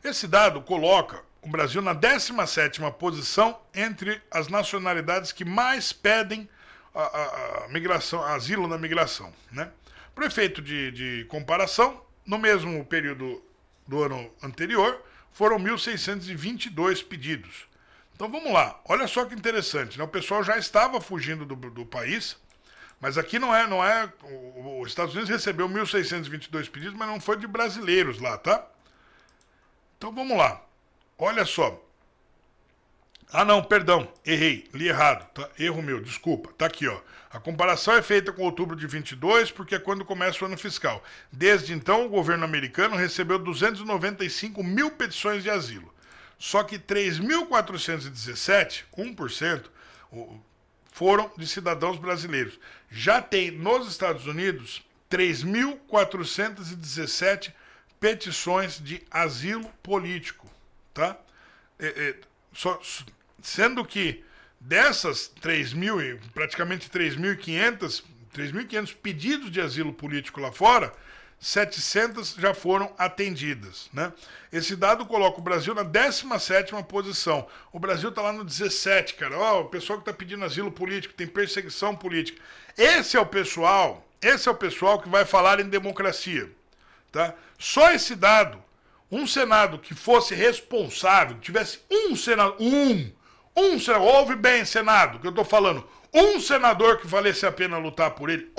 Speaker 1: Esse dado coloca o Brasil na 17ª posição entre as nacionalidades que mais pedem a migração, asilo na migração, né? Para efeito de comparação, no mesmo período do ano anterior, foram 1.622 pedidos. Então vamos lá, olha só que interessante, né? O pessoal já estava fugindo do país, mas aqui não é. Os Estados Unidos recebeu 1.622 pedidos, mas não foi de brasileiros lá, tá? Então vamos lá. Olha só. Ah não, perdão, errei, li errado, tá? Erro meu, desculpa. Tá aqui, ó. A comparação é feita com outubro de 22, porque é quando começa o ano fiscal. Desde então, o governo americano recebeu 295 mil petições de asilo. Só que 3.417, 1%, foram de cidadãos brasileiros. Já tem nos Estados Unidos 3.417 petições de asilo político, tá? Sendo que dessas 3.000, praticamente 3.500 pedidos de asilo político lá fora, 700 já foram atendidas, né? Esse dado coloca o Brasil na 17ª posição. O Brasil está lá no 17, cara. Ó, o pessoal que está pedindo asilo político, tem perseguição política. Esse é o pessoal que vai falar em democracia, tá? Só esse dado, um Senado que fosse responsável, que tivesse um senador, ouve bem, Senado, que eu estou falando, um senador que valesse a pena lutar por ele,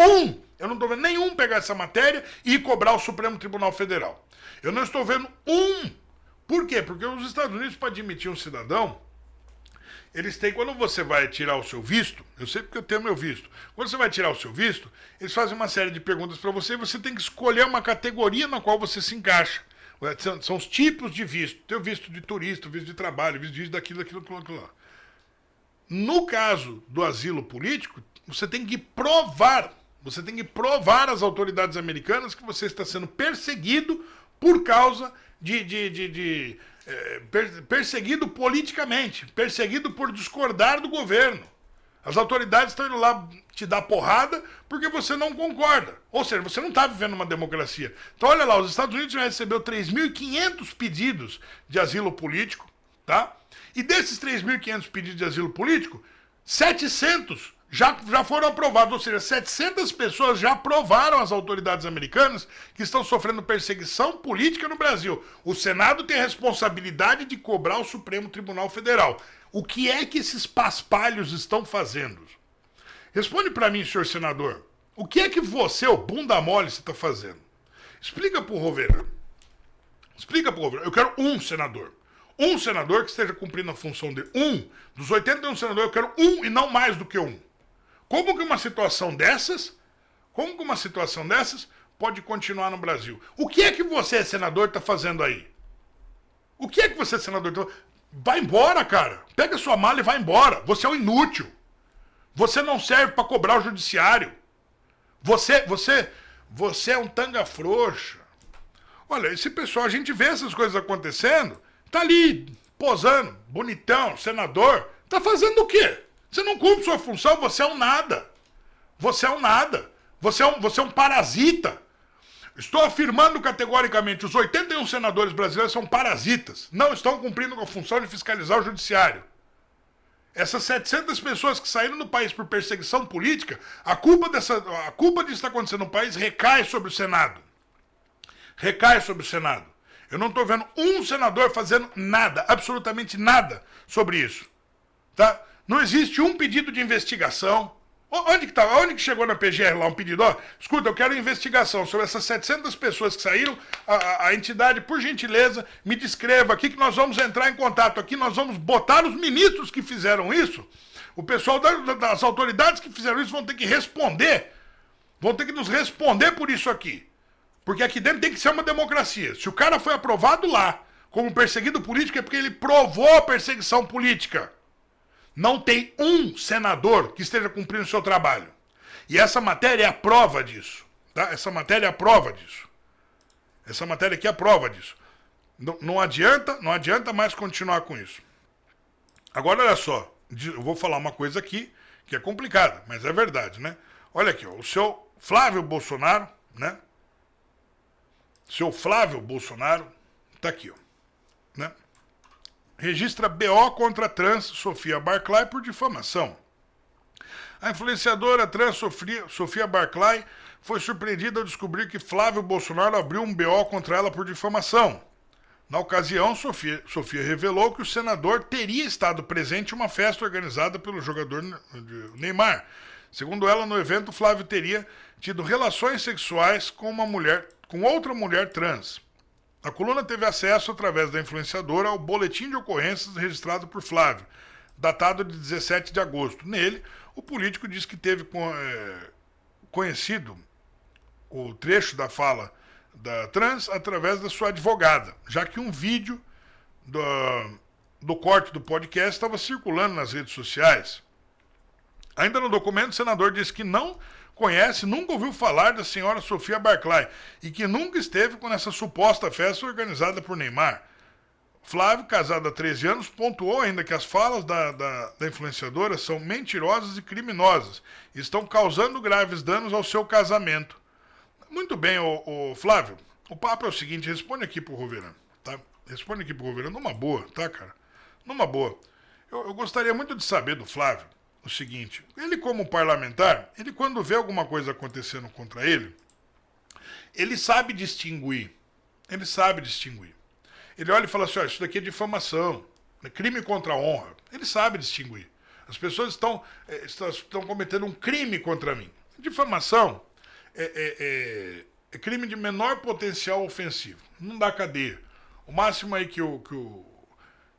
Speaker 1: eu não estou vendo nenhum pegar essa matéria e cobrar o Supremo Tribunal Federal. Eu não estou vendo um. Por quê? Porque os Estados Unidos, para admitir um cidadão, eles têm, quando você vai tirar o seu visto, eu sei porque eu tenho meu visto, quando você vai tirar o seu visto, eles fazem uma série de perguntas para você e você tem que escolher uma categoria na qual você se encaixa. São os tipos de visto. Tem o visto de turista, o visto de trabalho, o visto daquilo. No caso do asilo político, você tem que provar às autoridades americanas que você está sendo perseguido por causa perseguido politicamente, perseguido por discordar do governo. As autoridades estão indo lá te dar porrada porque você não concorda. Ou seja, você não está vivendo uma democracia. Então, olha lá, os Estados Unidos já recebeu 3.500 pedidos de asilo político, tá? E desses 3.500 pedidos de asilo político, 700 já foram aprovados. Ou seja, 700 pessoas já aprovaram as autoridades americanas que estão sofrendo perseguição política no Brasil. O Senado tem a responsabilidade de cobrar o Supremo Tribunal Federal. O que é que esses paspalhos estão fazendo? Responde para mim, senhor senador. O que é que você, o bunda mole, está fazendo? Explica pro Rovera. Explica pro Rovera. Eu quero um senador. Um senador que esteja cumprindo a função dele. Um. Dos 81 senadores, eu quero um e não mais do que um. Como que uma situação dessas pode continuar no Brasil? O que é que você, senador, está fazendo aí? O que é que você, senador, está fazendo? Vai embora, cara. Pega sua mala e vai embora. Você é um inútil. Você não serve para cobrar o judiciário. Você é um tanga frouxa. Olha, esse pessoal, a gente vê essas coisas acontecendo, tá ali, posando, bonitão, senador. Tá fazendo o quê? Você não cumpre sua função, você é um nada. Você é um nada. Você é um parasita. Estou afirmando categoricamente, os 81 senadores brasileiros são parasitas. Não estão cumprindo a função de fiscalizar o judiciário. Essas 700 pessoas que saíram do país por perseguição política, a culpa disso estar acontecendo no país recai sobre o Senado. Recai sobre o Senado. Eu não estou vendo um senador fazendo nada, absolutamente nada sobre isso. Tá? Não existe um pedido de investigação. Onde que tá? Onde que chegou na PGR lá um pedido? Ó, escuta, eu quero investigação sobre essas 700 pessoas que saíram. A entidade, por gentileza, me descreva aqui que nós vamos entrar em contato aqui, nós vamos botar os ministros que fizeram isso. O pessoal das autoridades que fizeram isso vão ter que responder. Vão ter que nos responder por isso aqui. Porque aqui dentro tem que ser uma democracia. Se o cara foi aprovado lá como perseguido político é porque ele provou a perseguição política. Não tem um senador que esteja cumprindo o seu trabalho. E essa matéria é a prova disso. Tá? Essa matéria é a prova disso. Essa matéria aqui é a prova disso. Não adianta mais continuar com isso. Agora, olha só. Eu vou falar uma coisa aqui que é complicada, mas é verdade, né? Olha aqui, ó, o seu Flávio Bolsonaro, né? Seu Flávio Bolsonaro, tá aqui, ó, né? Registra BO contra a trans Sofia Barclay por difamação. A influenciadora trans Sofia Barclay foi surpreendida ao descobrir que Flávio Bolsonaro abriu um BO contra ela por difamação. Na ocasião, Sofia revelou que o senador teria estado presente em uma festa organizada pelo jogador Neymar. Segundo ela, no evento, Flávio teria tido relações sexuais com outra mulher trans. A coluna teve acesso, através da influenciadora, ao boletim de ocorrências registrado por Flávio, datado de 17 de agosto. Nele, o político diz que teve conhecido o trecho da fala da trans através da sua advogada, já que um vídeo do corte do podcast estava circulando nas redes sociais. Ainda no documento, o senador disse que não conhece, nunca ouviu falar da senhora Sofia Barclay e que nunca esteve com essa suposta festa organizada por Neymar. Flávio, casado há 13 anos, pontuou ainda que as falas da influenciadora são mentirosas e criminosas e estão causando graves danos ao seu casamento. Muito bem, Flávio, o papo é o seguinte, responde aqui pro Rovera, tá? Responde aqui pro Rovera, numa boa, tá, cara? Numa boa. Eu gostaria muito de saber do Flávio o seguinte, ele como parlamentar, ele quando vê alguma coisa acontecendo contra ele, ele sabe distinguir. Ele sabe distinguir. Ele olha e fala assim, ó, isso daqui é difamação, é crime contra a honra. Ele sabe distinguir. As pessoas estão cometendo um crime contra mim. Difamação é crime de menor potencial ofensivo. Não dá cadeia. O máximo aí que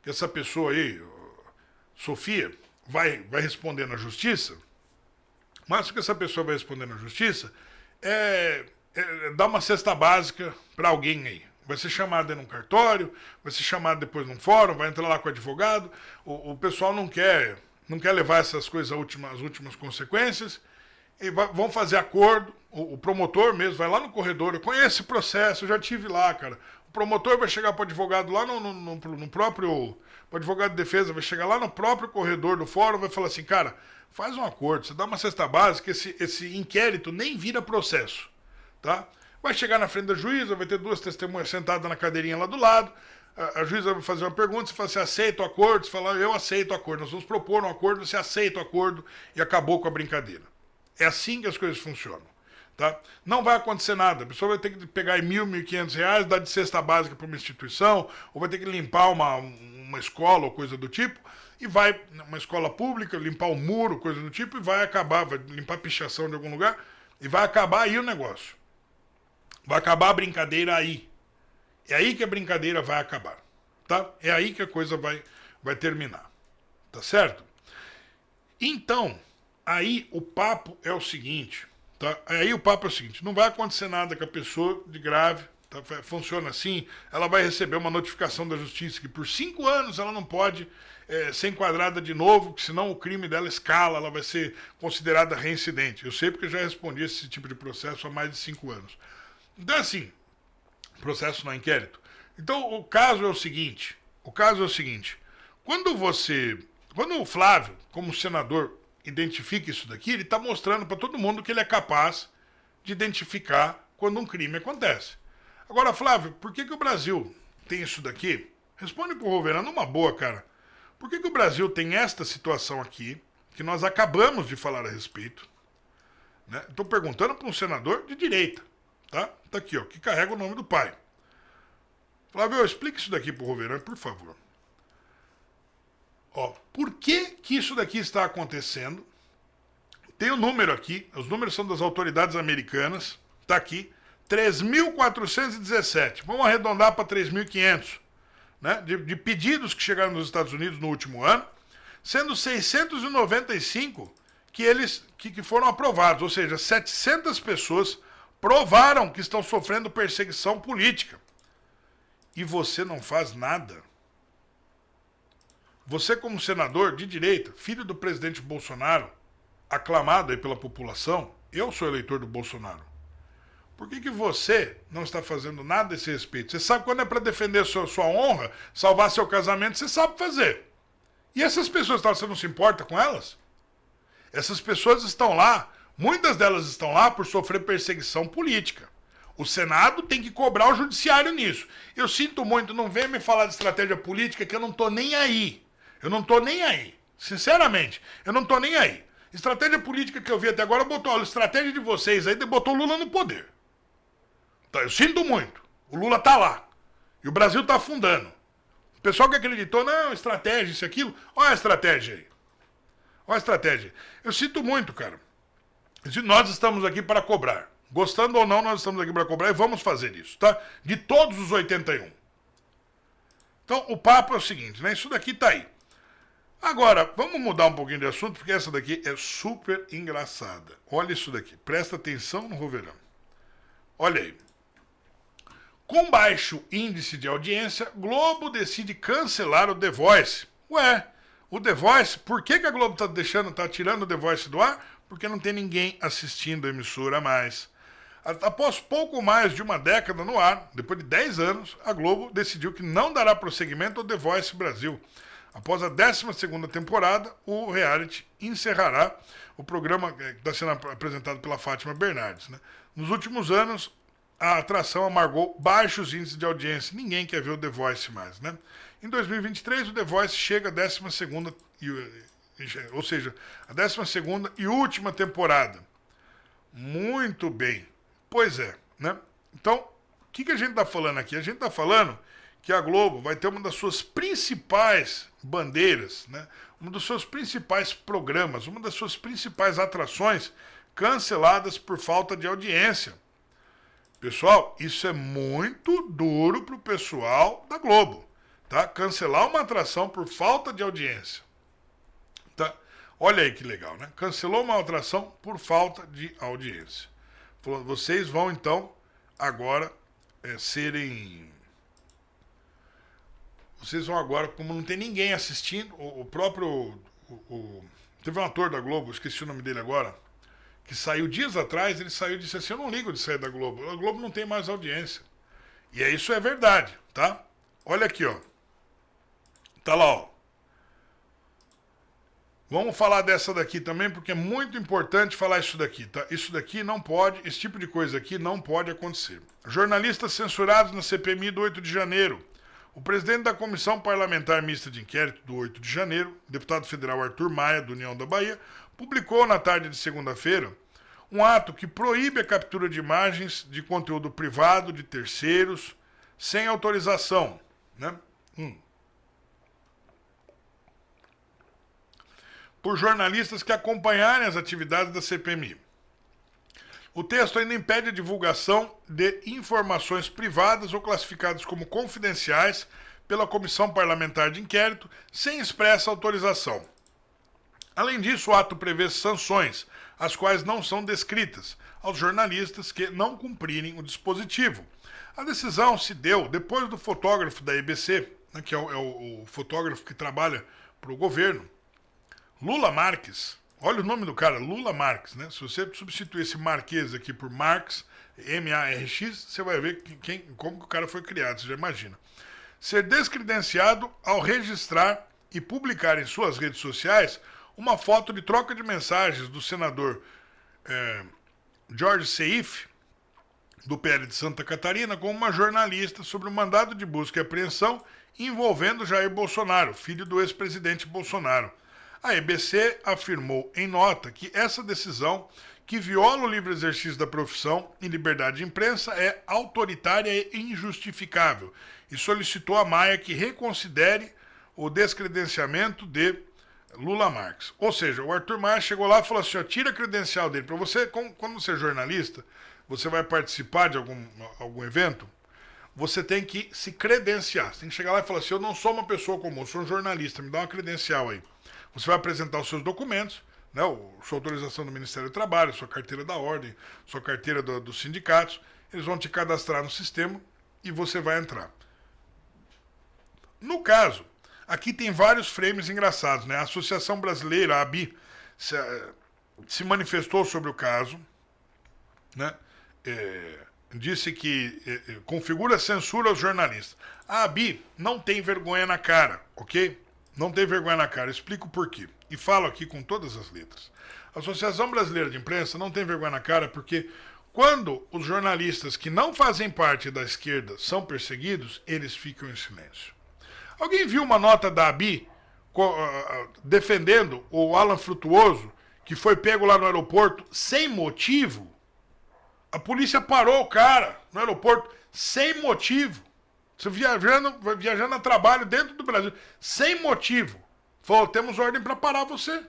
Speaker 1: essa pessoa aí, Sofia, vai responder na justiça, mas o que essa pessoa vai responder na justiça é dar uma cesta básica para alguém aí. Vai ser chamado num cartório, vai ser chamado depois num fórum, vai entrar lá com o advogado. O pessoal não quer levar essas coisas às últimas consequências e vão fazer acordo, o promotor mesmo vai lá no corredor, eu conheço esse processo, eu já tive lá, cara. O promotor vai chegar para o advogado lá no próprio, o advogado de defesa vai chegar lá no próprio corredor do fórum e vai falar assim, cara, faz um acordo, você dá uma cesta básica, esse inquérito nem vira processo, tá? Vai chegar na frente da juíza, vai ter duas testemunhas sentadas na cadeirinha lá do lado, a juíza vai fazer uma pergunta, você fala, você aceita o acordo? Você fala, eu aceito o acordo, nós vamos propor um acordo, você aceita o acordo e acabou com a brincadeira. É assim que as coisas funcionam. Tá? Não vai acontecer nada. A pessoa vai ter que pegar R$1.000, R$1.500, dar de cesta básica para uma instituição, ou vai ter que limpar uma escola ou coisa do tipo, e vai, uma escola pública, limpar o muro, coisa do tipo, e vai acabar, vai limpar a pichação de algum lugar, e vai acabar aí o negócio. Vai acabar a brincadeira aí. É aí que a brincadeira vai acabar. Tá? É aí que a coisa vai terminar. Tá certo? Então, aí o papo é o seguinte, tá? Aí o papo é o seguinte, não vai acontecer nada com a pessoa de grave, tá? Funciona assim, ela vai receber uma notificação da justiça que por 5 anos ela não pode ser enquadrada de novo, que senão o crime dela escala, ela vai ser considerada reincidente. Eu sei porque eu já respondi esse tipo de processo há mais de 5 anos. Então assim, processo não inquérito. Então o caso é o seguinte, quando o Flávio, como senador, identifica isso daqui, ele está mostrando para todo mundo que ele é capaz de identificar quando um crime acontece. Agora, Flávio, por que o Brasil tem isso daqui? Responde pro Rovera numa boa, cara. Por que o Brasil tem esta situação aqui, que nós acabamos de falar a respeito? Né? Estou perguntando para um senador de direita, tá? Tá aqui, ó, que carrega o nome do pai. Flávio, explica isso daqui pro Rovera, por favor. Ó, por que isso daqui está acontecendo? Tem o número aqui, os números são das autoridades americanas, tá aqui, 3.417, vamos arredondar para 3.500, né, de pedidos que chegaram nos Estados Unidos no último ano, sendo 695 que foram aprovados, ou seja, 700 pessoas provaram que estão sofrendo perseguição política. E você não faz nada. Você, como senador de direita, filho do presidente Bolsonaro, aclamado aí pela população, eu sou eleitor do Bolsonaro. Por que você não está fazendo nada a esse respeito? Você sabe quando é para defender sua honra, salvar seu casamento, você sabe fazer. E essas pessoas, você não se importa com elas? Essas pessoas estão lá, muitas delas estão lá por sofrer perseguição política. O Senado tem que cobrar o judiciário nisso. Eu sinto muito, não venha me falar de estratégia política que eu não tô nem aí. Eu não tô nem aí. Sinceramente, eu não tô nem aí. Estratégia política que eu vi até agora botou, olha, a estratégia de vocês aí botou o Lula no poder. Tá, eu sinto muito. O Lula tá lá. E o Brasil tá afundando. O pessoal que acreditou, não, estratégia, isso e aquilo, olha a estratégia aí. Olha a estratégia. Eu sinto muito, cara. Nós estamos aqui para cobrar. Gostando ou não, nós estamos aqui para cobrar e vamos fazer isso, tá? De todos os 81. Então, o papo é o seguinte, né? Isso daqui tá aí. Agora, vamos mudar um pouquinho de assunto, porque essa daqui é super engraçada. Olha isso daqui. Presta atenção no Roverão. Olha aí. Com baixo índice de audiência, Globo decide cancelar o The Voice. Ué, o The Voice, por que a Globo tá tirando o The Voice do ar? Porque não tem ninguém assistindo a emissora a mais. Após pouco mais de uma década no ar, depois de 10 anos, a Globo decidiu que não dará prosseguimento ao The Voice Brasil. Após a 12ª temporada, o reality encerrará o programa que está sendo apresentado pela Fátima Bernardes. Né? Nos últimos anos, a atração amargou baixos índices de audiência. Ninguém quer ver o The Voice mais. Né? Em 2023, o The Voice chega à 12ª, ou seja, a 12ª e última temporada. Muito bem. Pois é, né? Então, o que a gente está falando aqui? A gente está falando que a Globo vai ter uma das suas principais bandeiras, né? Um dos seus principais programas, uma das suas principais atrações canceladas por falta de audiência. Pessoal, isso é muito duro para o pessoal da Globo, tá? Cancelar uma atração por falta de audiência. Tá? Olha aí que legal, né? Cancelou uma atração por falta de audiência. Vocês vão, então, agora serem... Vocês vão agora, como não tem ninguém assistindo, o próprio... Teve um ator da Globo, esqueci o nome dele agora, que saiu dias atrás, ele saiu e disse assim, eu não ligo de sair da Globo. A Globo não tem mais audiência. E isso é verdade, tá? Olha aqui, ó. Tá lá, ó. Vamos falar dessa daqui também, porque é muito importante falar isso daqui, tá? Isso daqui não pode, esse tipo de coisa aqui não pode acontecer. Jornalistas censurados na CPMI do 8 de janeiro. O presidente da Comissão Parlamentar Mista de Inquérito do 8 de janeiro, deputado federal Arthur Maia, do União da Bahia, publicou na tarde de segunda-feira um ato que proíbe a captura de imagens de conteúdo privado de terceiros sem autorização, né? Por jornalistas que acompanharem as atividades da CPMI. O texto ainda impede a divulgação de informações privadas ou classificadas como confidenciais pela Comissão Parlamentar de Inquérito sem expressa autorização. Além disso, o ato prevê sanções, as quais não são descritas, aos jornalistas que não cumprirem o dispositivo. A decisão se deu depois do fotógrafo da EBC, né, que é o fotógrafo que trabalha para o governo, Lula Marques. Olha o nome do cara, Lula Marques, né? Se você substituir esse Marques aqui por Marx, M-A-R-X, você vai ver como que o cara foi criado, você já imagina. Ser descredenciado ao registrar e publicar em suas redes sociais uma foto de troca de mensagens do senador Jorge Seif, do PL de Santa Catarina, com uma jornalista sobre o mandado de busca e apreensão envolvendo Jair Bolsonaro, filho do ex-presidente Bolsonaro. A EBC afirmou em nota que essa decisão, que viola o livre exercício da profissão e liberdade de imprensa, é autoritária e injustificável e solicitou a Maia que reconsidere o descredenciamento de Lula Marques. Ou seja, o Arthur Maia chegou lá e falou assim, ó, tira a credencial dele. Para você, quando você é jornalista, você vai participar de algum evento, você tem que se credenciar. Você tem que chegar lá e falar assim, eu não sou uma pessoa comum, eu sou um jornalista, me dá uma credencial aí. Você vai apresentar os seus documentos, né, sua autorização do Ministério do Trabalho, sua carteira da ordem, sua carteira dos sindicatos, eles vão te cadastrar no sistema e você vai entrar. No caso, aqui tem vários frames engraçados, né? A Associação Brasileira, a ABI, se manifestou sobre o caso, né? Disse que configura censura aos jornalistas. A ABI não tem vergonha na cara, ok? Não tem vergonha na cara, explico por quê. E falo aqui com todas as letras. A Associação Brasileira de Imprensa não tem vergonha na cara porque quando os jornalistas que não fazem parte da esquerda são perseguidos, eles ficam em silêncio. Alguém viu uma nota da ABI defendendo o Alan Frutuoso, que foi pego lá no aeroporto sem motivo? A polícia parou o cara no aeroporto sem motivo. Você viajando a trabalho dentro do Brasil, sem motivo. Falou, temos ordem para parar você.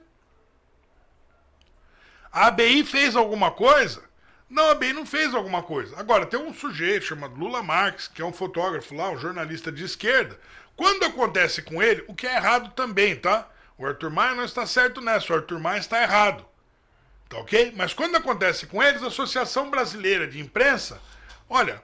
Speaker 1: A ABI fez alguma coisa? Não, a ABI não fez alguma coisa. Agora, tem um sujeito chamado Lula Marques, que é um fotógrafo lá, um jornalista de esquerda. Quando acontece com ele, o que é errado também, tá? O Arthur Maia não está certo nessa, o Arthur Maia está errado. Tá ok? Mas quando acontece com eles, a Associação Brasileira de Imprensa, olha,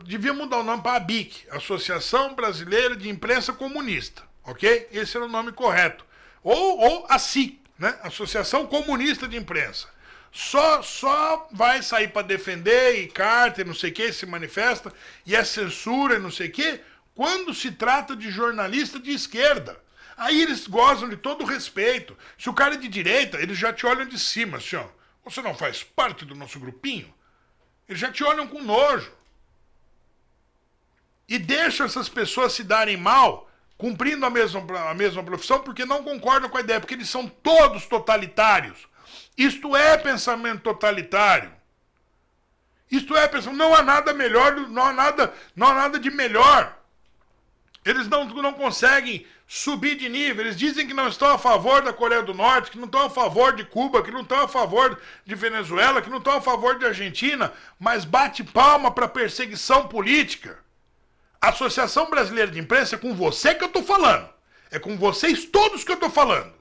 Speaker 1: devia mudar o nome para ABIC, Associação Brasileira de Imprensa Comunista, ok? Esse era o nome correto. Ou a ASIC, né? Associação Comunista de Imprensa. Só vai sair para defender e carta e não sei o que, se manifesta, e é censura e não sei o que, quando se trata de jornalista de esquerda. Aí eles gozam de todo o respeito. Se o cara é de direita, eles já te olham de cima, assim, ó. Você não faz parte do nosso grupinho? Eles já te olham com nojo. E deixam essas pessoas se darem mal, cumprindo a mesma profissão, porque não concordam com a ideia, porque eles são todos totalitários. Isto é pensamento totalitário. Isto é pensamento. Não há nada melhor, não há nada de melhor. Eles não conseguem subir de nível. Eles dizem que não estão a favor da Coreia do Norte, que não estão a favor de Cuba, que não estão a favor de Venezuela, que não estão a favor de Argentina, mas bate palma para perseguição política. A Associação Brasileira de Imprensa é com você que eu estou falando. É com vocês todos que eu estou falando.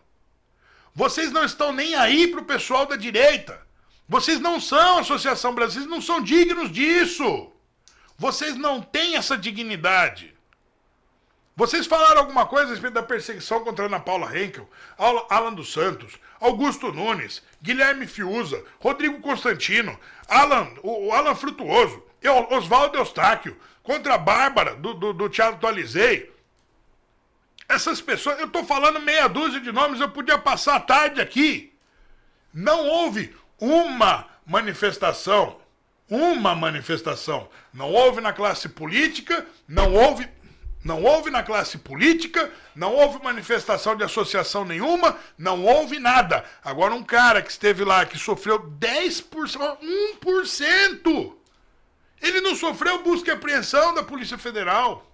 Speaker 1: Vocês não estão nem aí para o pessoal da direita. Vocês não são Associação Brasileira, vocês não são dignos disso. Vocês não têm essa dignidade. Vocês falaram alguma coisa a respeito da perseguição contra Ana Paula Henkel, Alan dos Santos, Augusto Nunes, Guilherme Fiuza, Rodrigo Constantino, o Alan Frutuoso, Oswaldo Eustáquio, contra a Bárbara, do Teatro Atualizei. Essas pessoas, eu estou falando meia dúzia de nomes, eu podia passar a tarde aqui. Não houve uma manifestação. Não houve na classe política, não houve na classe política, não houve manifestação de associação nenhuma, não houve nada. Agora um cara que esteve lá, que sofreu 10%, 1%, ele não sofreu busca e apreensão da Polícia Federal.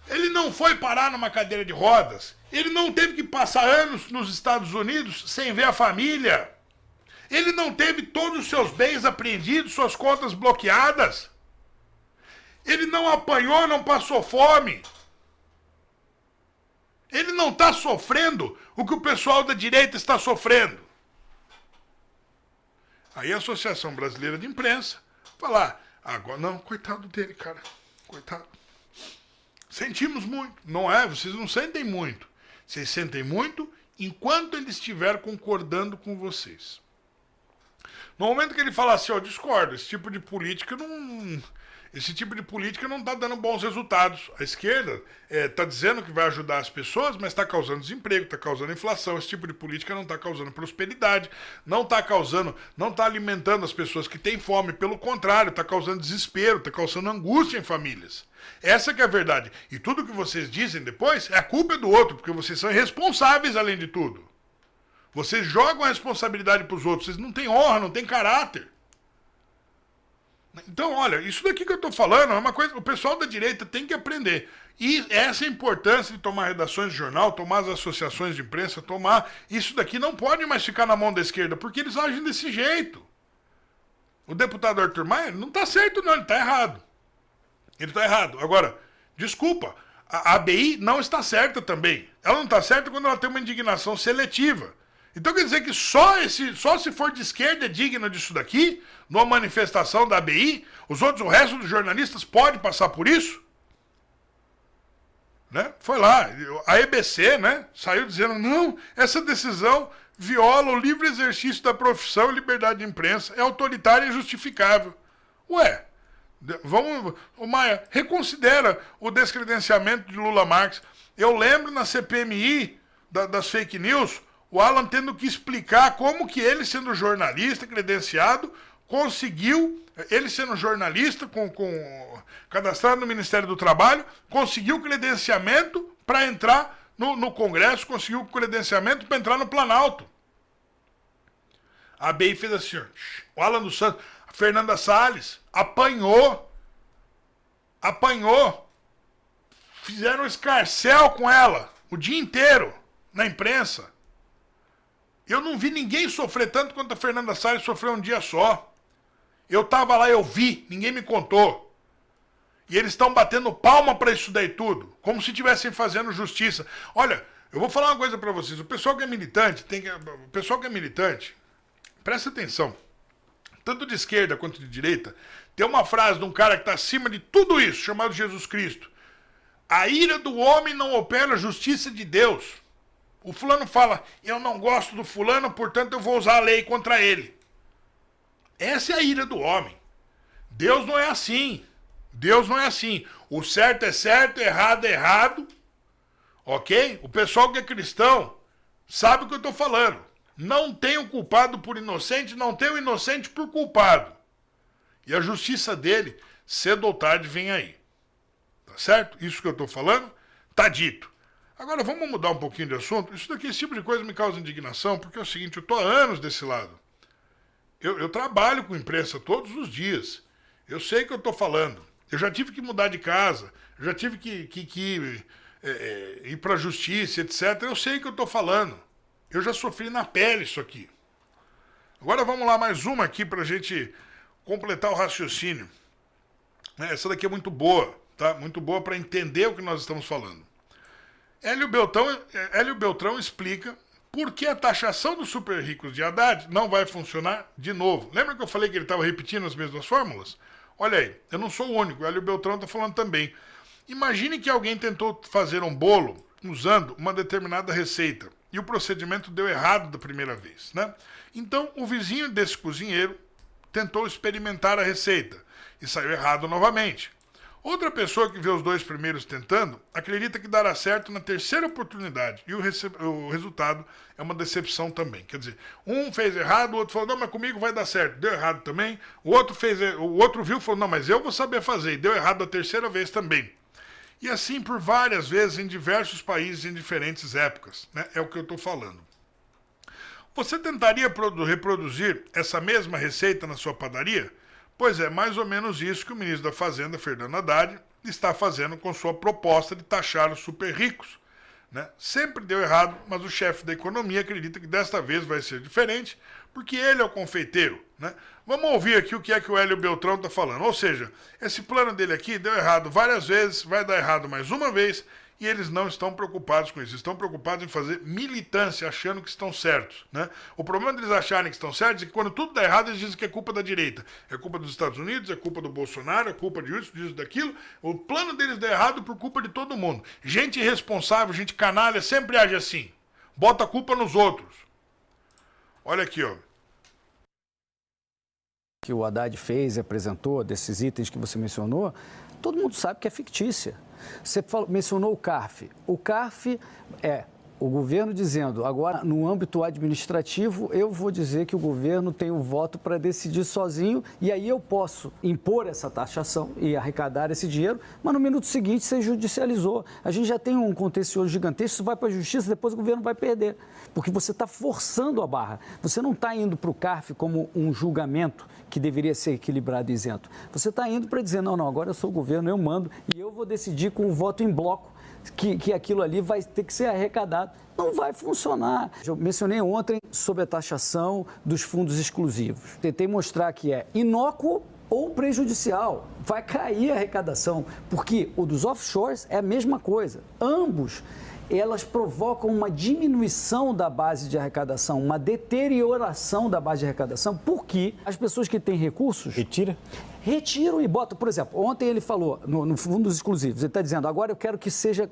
Speaker 1: Ele não foi parar numa cadeira de rodas. Ele não teve que passar anos nos Estados Unidos sem ver a família. Ele não teve todos os seus bens apreendidos, suas contas bloqueadas. Ele não apanhou, não passou fome. Ele não está sofrendo o que o pessoal da direita está sofrendo. Aí a Associação Brasileira de Imprensa falar, agora não, coitado dele, cara, coitado. Sentimos muito. Não é, vocês não sentem muito. Vocês sentem muito enquanto ele estiver concordando com vocês. No momento que ele fala assim, ó, discordo, esse tipo de política não está dando bons resultados. A esquerda está dizendo que vai ajudar as pessoas, mas está causando desemprego, está causando inflação. Esse tipo de política não está causando prosperidade, não está alimentando as pessoas que têm fome. Pelo contrário, está causando desespero, está causando angústia em famílias. Essa que é a verdade. E tudo que vocês dizem depois é a culpa do outro, porque vocês são irresponsáveis além de tudo. Vocês jogam a responsabilidade para os outros, vocês não têm honra, não têm caráter. Então, olha, isso daqui que eu estou falando é uma coisa que o pessoal da direita tem que aprender. E essa é a importância de tomar redações de jornal, tomar as associações de imprensa, tomar... Isso daqui não pode mais ficar na mão da esquerda, porque eles agem desse jeito. O deputado Arthur Maia não está certo não, ele está errado. Ele está errado. Agora, desculpa, a ABI não está certa também. Ela não está certa quando ela tem uma indignação seletiva. Então quer dizer que só se for de esquerda é digno disso daqui, numa manifestação da ABI, o resto dos jornalistas pode passar por isso? Né? Foi lá, a EBC, né, saiu dizendo, não, essa decisão viola o livre exercício da profissão e liberdade de imprensa, é autoritária e injustificável. Ué, Maia, reconsidera o descredenciamento de Lula Marques. Eu lembro na CPMI das fake news, o Alan tendo que explicar como que ele, sendo jornalista, credenciado, conseguiu, ele sendo jornalista, cadastrado no Ministério do Trabalho, conseguiu credenciamento para entrar no Congresso, conseguiu credenciamento para entrar no Planalto. A ABI fez assim, o Alan dos Santos, a Fernanda Salles, apanhou, fizeram escarcéu com ela o dia inteiro na imprensa. Eu não vi ninguém sofrer tanto quanto a Fernanda Salles sofreu um dia só. Eu estava lá, eu vi, ninguém me contou. E eles estão batendo palma para isso daí tudo, como se estivessem fazendo justiça. Olha, eu vou falar uma coisa para vocês. O pessoal que é militante, presta atenção. Tanto de esquerda quanto de direita, tem uma frase de um cara que está acima de tudo isso, chamado Jesus Cristo. A ira do homem não opera a justiça de Deus. O fulano fala, eu não gosto do fulano, portanto eu vou usar a lei contra ele. Essa é a ira do homem. Deus não é assim. Deus não é assim. O certo é certo, errado é errado. Ok? O pessoal que é cristão sabe o que eu estou falando. Não tem o culpado por inocente, não tem o inocente por culpado. E a justiça dele, cedo ou tarde, vem aí. Tá certo? Isso que eu estou falando, tá dito. Agora vamos mudar um pouquinho de assunto. Isso daqui, esse tipo de coisa me causa indignação, porque é o seguinte, eu estou há anos desse lado. Eu trabalho com imprensa todos os dias. Eu sei o que eu estou falando. Eu já tive que mudar de casa, eu já tive que ir para a justiça, etc. Eu sei o que eu estou falando. Eu já sofri na pele isso aqui. Agora vamos lá, mais uma aqui para a gente completar o raciocínio. Essa daqui é muito boa, tá? Muito boa para entender o que nós estamos falando. Hélio Beltrão explica por que a taxação dos super ricos de Haddad não vai funcionar de novo. Lembra que eu falei que ele estava repetindo as mesmas fórmulas? Olha aí, eu não sou o único, o Hélio Beltrão está falando também. Imagine que alguém tentou fazer um bolo usando uma determinada receita e o procedimento deu errado da primeira vez, né? Então, o vizinho desse cozinheiro tentou experimentar a receita e saiu errado novamente. Outra pessoa que vê os dois primeiros tentando acredita que dará certo na terceira oportunidade e o resultado é uma decepção também. Quer dizer, um fez errado, o outro falou, não, mas comigo vai dar certo, deu errado também. O outro viu e falou, não, mas eu vou saber fazer, e deu errado a terceira vez também. E assim por várias vezes em diversos países em diferentes épocas, né? É o que eu estou falando. Você tentaria reproduzir essa mesma receita na sua padaria? Pois é, mais ou menos isso que o ministro da Fazenda, Fernando Haddad, está fazendo com sua proposta de taxar os super ricos. Né? Sempre deu errado, mas o chefe da economia acredita que desta vez vai ser diferente, porque ele é o confeiteiro. Né? Vamos ouvir aqui o que é que o Hélio Beltrão está falando. Ou seja, esse plano dele aqui deu errado várias vezes, vai dar errado mais uma vez, e eles não estão preocupados com isso. Estão preocupados em fazer militância, achando que estão certos. Né? O problema deles acharem que estão certos é que quando tudo dá errado, eles dizem que é culpa da direita. É culpa dos Estados Unidos, é culpa do Bolsonaro, é culpa disso, daquilo. O plano deles dá errado por culpa de todo mundo. Gente irresponsável, gente canalha, sempre age assim. Bota a culpa nos outros. Olha aqui, ó.
Speaker 2: Que o Haddad fez e apresentou, desses itens que você mencionou, todo mundo sabe que é fictícia. Você mencionou o CARF. O CARF é o governo dizendo, agora no âmbito administrativo, eu vou dizer que o governo tem o voto para decidir sozinho e aí eu posso impor essa taxação e arrecadar esse dinheiro, mas no minuto seguinte você judicializou. A gente já tem um contencioso gigantesco, isso vai para a justiça, depois o governo vai perder, porque você está forçando a barra. Você não está indo para o CARF como um julgamento que deveria ser equilibrado e isento. Você está indo para dizer, não, agora eu sou o governo, eu mando e eu vou decidir com o voto em bloco que aquilo ali vai ter que ser arrecadado. Não vai funcionar. Eu mencionei ontem sobre a taxação dos fundos exclusivos. Tentei mostrar que é inócuo ou prejudicial. Vai cair a arrecadação, porque o dos offshores é a mesma coisa. Ambos, elas provocam uma diminuição da base de arrecadação, uma deterioração da base de arrecadação, porque as pessoas que têm recursos... Retiram e botam, por exemplo, ontem ele falou no fundos exclusivos, ele está dizendo, agora eu quero que seja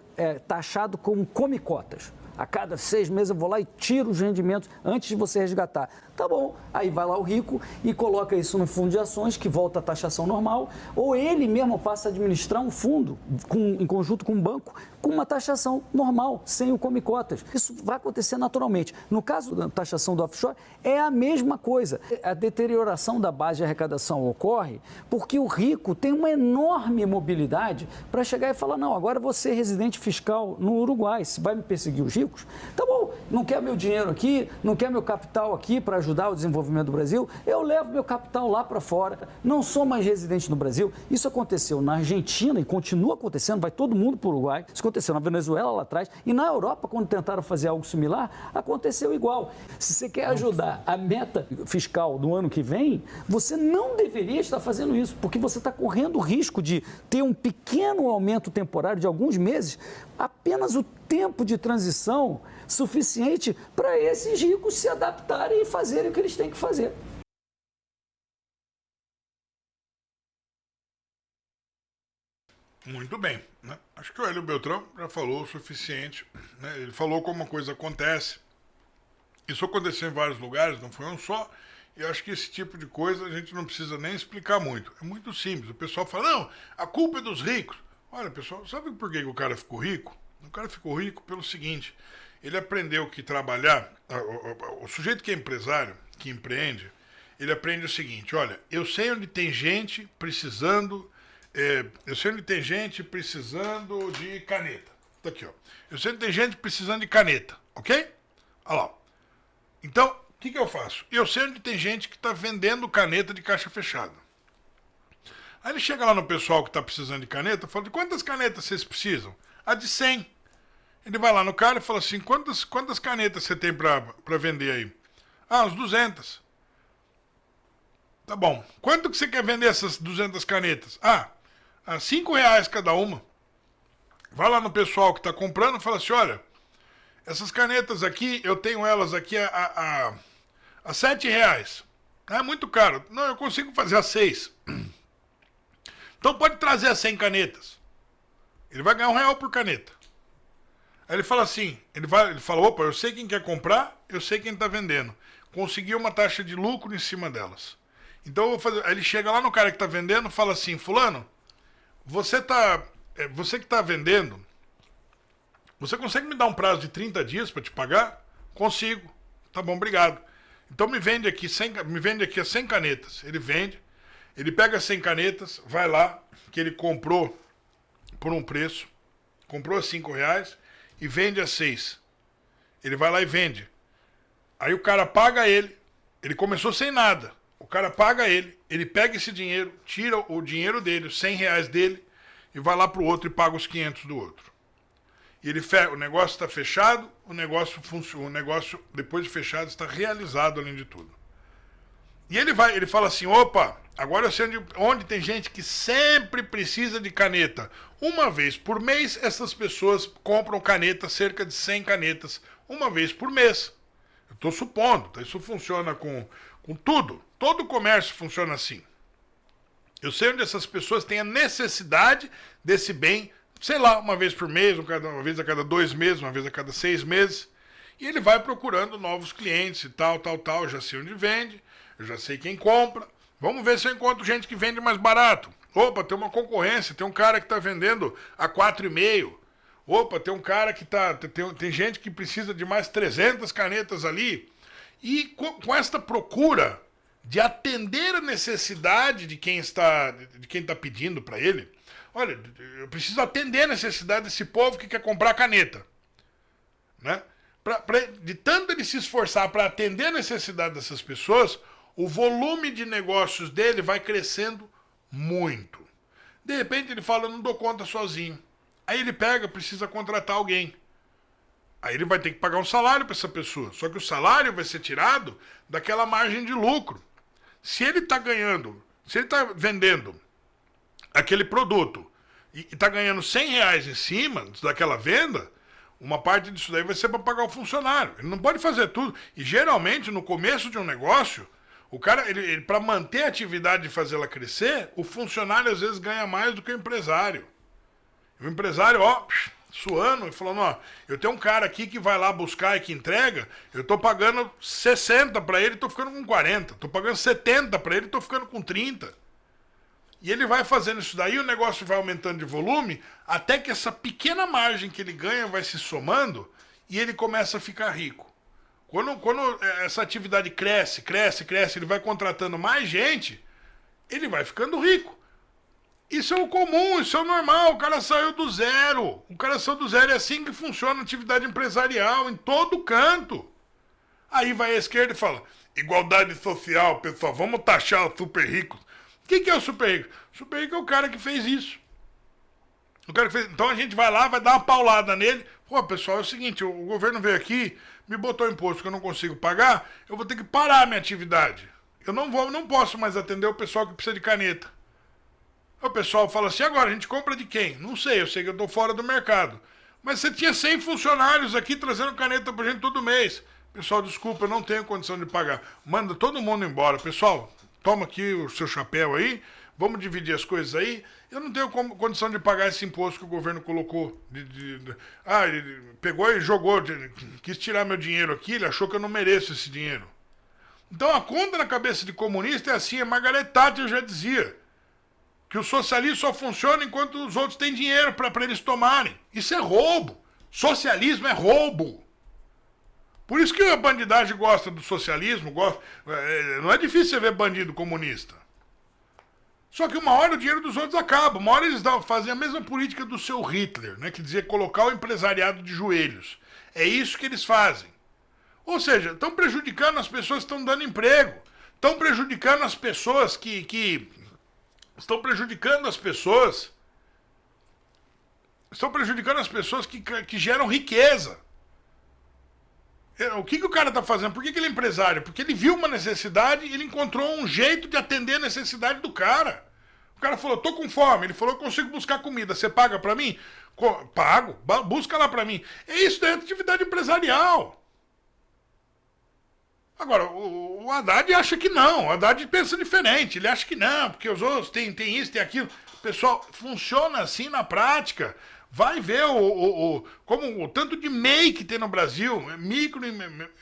Speaker 2: taxado como come-cotas. A cada 6 meses eu vou lá e tiro os rendimentos antes de você resgatar. Tá bom, aí vai lá o rico e coloca isso no fundo de ações, que volta à taxação normal, ou ele mesmo passa a administrar um fundo em conjunto com um banco, com uma taxação normal, sem o come-cotas. Isso vai acontecer naturalmente. No caso da taxação do offshore, é a mesma coisa. A deterioração da base de arrecadação ocorre porque o rico tem uma enorme mobilidade para chegar e falar, não, agora você é residente fiscal no Uruguai, se vai me perseguir os ricos, tá bom, não quer meu dinheiro aqui, não quer meu capital aqui para ajudar o desenvolvimento do Brasil, eu levo meu capital lá para fora, não sou mais residente no Brasil. Isso aconteceu na Argentina e continua acontecendo, vai todo mundo para o Uruguai, isso aconteceu na Venezuela lá atrás e na Europa, quando tentaram fazer algo similar, aconteceu igual. Se você quer ajudar a meta fiscal do ano que vem, você não deveria estar fazendo isso, porque você está correndo o risco de ter um pequeno aumento temporário de alguns meses, apenas o tempo de transição suficiente para esses ricos se adaptarem e fazerem o que eles têm que fazer.
Speaker 1: Muito bem, né? Acho que o Hélio Beltrão já falou o suficiente, né? Ele falou como a coisa acontece. Isso aconteceu em vários lugares, não foi um só. E eu acho que esse tipo de coisa a gente não precisa nem explicar muito. É muito simples. O pessoal fala, não, a culpa é dos ricos. Olha, pessoal, sabe por que o cara ficou rico? O cara ficou rico pelo seguinte, ele aprendeu que trabalhar, o sujeito que é empresário, que empreende, ele aprende o seguinte, olha, eu sei onde tem gente precisando, de caneta. Tá aqui, ó. Eu sei onde tem gente precisando de caneta, ok? Olha lá. Então, o que eu faço? Eu sei onde tem gente que está vendendo caneta de caixa fechada. Aí ele chega lá no pessoal que está precisando de caneta e fala, de quantas canetas vocês precisam? A de 100. Ele vai lá no cara e fala assim, quantas canetas você tem para vender aí? Ah, uns 200. Tá bom. Quanto que você quer vender essas 200 canetas? Ah, a R$5 cada uma. Vai lá no pessoal que está comprando e fala assim, olha, essas canetas aqui, eu tenho elas aqui a R$7. É muito caro. Não, eu consigo fazer a 6. Então pode trazer as 100 canetas. Ele vai ganhar R$1 por caneta. Aí ele fala assim, ele fala, opa, eu sei quem quer comprar, eu sei quem está vendendo. Consegui uma taxa de lucro em cima delas. Então eu vou fazer. Aí ele chega lá no cara que está vendendo e fala assim, fulano, você que está vendendo, você consegue me dar um prazo de 30 dias para te pagar? Consigo. Tá bom, obrigado. Então me vende aqui as 100 canetas. Ele vende, ele pega as 100 canetas, vai lá, que ele comprou por um preço, comprou a R$5 e vende a 6. Ele vai lá e vende. Aí o cara paga ele começou sem nada. O cara paga ele pega esse dinheiro, tira o dinheiro dele, os R$100 dele, e vai lá pro outro e paga os 500 do outro. E o negócio está fechado, o negócio depois de fechado está realizado além de tudo. E ele fala assim, opa, agora eu sei onde tem gente que sempre precisa de caneta. Uma vez por mês, essas pessoas compram caneta, cerca de 100 canetas, uma vez por mês. Eu estou supondo, tá? Isso funciona com tudo. Todo comércio funciona assim. Eu sei onde essas pessoas têm a necessidade desse bem, sei lá, uma vez por mês, uma vez a cada 2 meses, uma vez a cada 6 meses. E ele vai procurando novos clientes e tal. Eu já sei onde vende, eu já sei quem compra. Vamos ver se eu encontro gente que vende mais barato. Opa, tem uma concorrência, tem um cara que está vendendo a 4,5. Opa, tem um cara que tem gente que precisa de mais 300 canetas ali. E com esta procura de atender a necessidade de quem está pedindo para ele, olha, eu preciso atender a necessidade desse povo que quer comprar caneta. Né? De tanto ele se esforçar para atender a necessidade dessas pessoas, o volume de negócios dele vai crescendo muito. De repente ele fala, eu não dou conta sozinho. Aí ele precisa contratar alguém. Aí ele vai ter que pagar um salário para essa pessoa. Só que o salário vai ser tirado daquela margem de lucro. Se ele está vendendo aquele produto e está ganhando R$100 em cima daquela venda, uma parte disso daí vai ser para pagar o funcionário. Ele não pode fazer tudo. E geralmente, no começo de um negócio, o cara, para manter a atividade e fazê-la crescer, o funcionário às vezes ganha mais do que o empresário. O empresário, suando e falando, eu tenho um cara aqui que vai lá buscar e que entrega, eu tô pagando 60 para ele, tô ficando com 40. Tô pagando 70 para ele, tô ficando com 30. E ele vai fazendo isso daí, o negócio vai aumentando de volume, até que essa pequena margem que ele ganha vai se somando e ele começa a ficar rico. Quando essa atividade cresce, ele vai contratando mais gente, ele vai ficando rico. Isso é o comum, isso é o normal, o cara saiu do zero. É assim que funciona a atividade empresarial, em todo canto. Aí vai a esquerda e fala, igualdade social, pessoal, vamos taxar os super ricos. O que é o super rico? O super rico é o cara que fez isso. Então a gente vai lá, vai dar uma paulada nele. Pô, pessoal, é o seguinte, o governo veio aqui, me botou imposto que eu não consigo pagar, eu vou ter que parar a minha atividade. Eu não posso mais atender o pessoal que precisa de caneta. O pessoal fala assim, agora a gente compra de quem? Não sei, eu sei que eu estou fora do mercado. Mas você tinha 100 funcionários aqui trazendo caneta pra gente todo mês. Pessoal, desculpa, eu não tenho condição de pagar. Manda todo mundo embora. Pessoal, toma aqui o seu chapéu aí, vamos dividir as coisas aí. Eu não tenho condição de pagar esse imposto que o governo colocou. Ele pegou e jogou, quis tirar meu dinheiro aqui, ele achou que eu não mereço esse dinheiro. Então a conta na cabeça de comunista é assim, a Margaret Thatcher já dizia que o socialismo só funciona enquanto os outros têm dinheiro para eles tomarem. Isso é roubo. Socialismo é roubo. Por isso que a bandidagem gosta do socialismo. Não é difícil você ver bandido comunista. Só que uma hora o dinheiro dos outros acaba. Uma hora eles fazem a mesma política do seu Hitler, né, que dizia colocar o empresariado de joelhos. É isso que eles fazem. Ou seja, estão prejudicando as pessoas que estão dando emprego. Estão prejudicando as pessoas Estão prejudicando as pessoas que geram riqueza. O que o cara está fazendo? Por que ele é empresário? Porque ele viu uma necessidade e ele encontrou um jeito de atender a necessidade do cara. O cara falou, tô com fome. Ele falou, eu consigo buscar comida. Você paga para mim? Pago. Busca lá para mim. É isso daí, é atividade empresarial. Agora, o Haddad acha que não, o Haddad pensa diferente, ele acha que não, porque os outros têm isso, tem aquilo. Pessoal, funciona assim na prática. Vai ver como o tanto de MEI que tem no Brasil,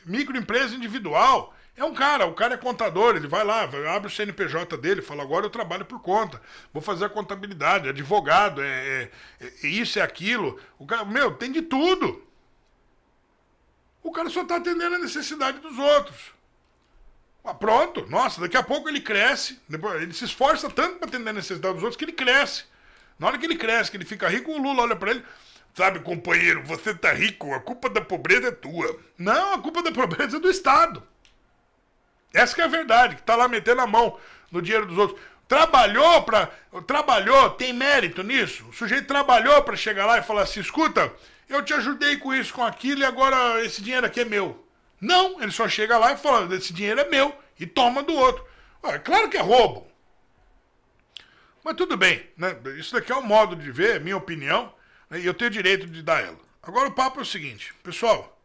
Speaker 1: microempresa individual. O cara é contador, ele vai lá, abre o CNPJ dele, fala, agora eu trabalho por conta, vou fazer a contabilidade, advogado, isso, é aquilo. O cara, tem de tudo. O cara só está atendendo a necessidade dos outros. Pronto, nossa, daqui a pouco ele cresce, ele se esforça tanto para atender a necessidade dos outros que ele cresce. Na hora que ele cresce, que ele fica rico, o Lula olha para ele, sabe, companheiro, você tá rico, a culpa da pobreza é tua. Não, a culpa da pobreza é do Estado. Essa que é a verdade, que tá lá metendo a mão no dinheiro dos outros. Trabalhou, tem mérito nisso? O sujeito trabalhou para chegar lá e falar assim, escuta, eu te ajudei com isso, com aquilo, e agora esse dinheiro aqui é meu. Não, ele só chega lá e fala, esse dinheiro é meu, e toma do outro. Claro que é roubo. Mas tudo bem, né? Isso daqui é um modo de ver, é minha opinião, né? E eu tenho direito de dar ela. Agora o papo é o seguinte, pessoal.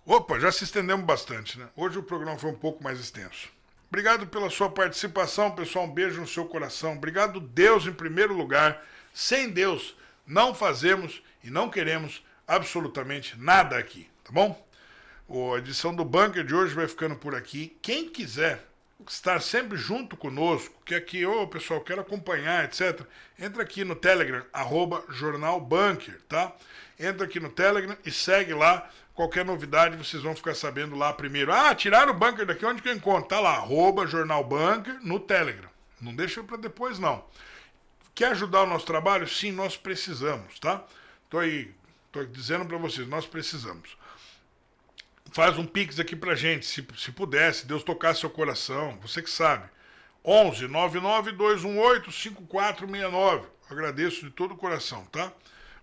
Speaker 1: Opa, já se estendemos bastante, né? Hoje o programa foi um pouco mais extenso. Obrigado pela sua participação, pessoal. Um beijo no seu coração. Obrigado, Deus, em primeiro lugar. Sem Deus, não fazemos e não queremos absolutamente nada aqui, tá bom? A edição do Bunker de hoje vai ficando por aqui. Quem quiser estar sempre junto conosco, que aqui, pessoal, quero acompanhar, etc., entra aqui no Telegram, @jornalbunker, tá? Entra aqui no Telegram e segue lá. Qualquer novidade vocês vão ficar sabendo lá primeiro. Tiraram o Bunker daqui, onde que eu encontro? Tá lá, @jornalbunker no Telegram. Não deixa para depois, não. Quer ajudar o nosso trabalho? Sim, nós precisamos, tá? Tô dizendo para vocês, nós precisamos. Faz um pix aqui pra gente, se puder, se Deus tocar seu coração, você que sabe. 11 99 218 5469. Agradeço de todo o coração, tá?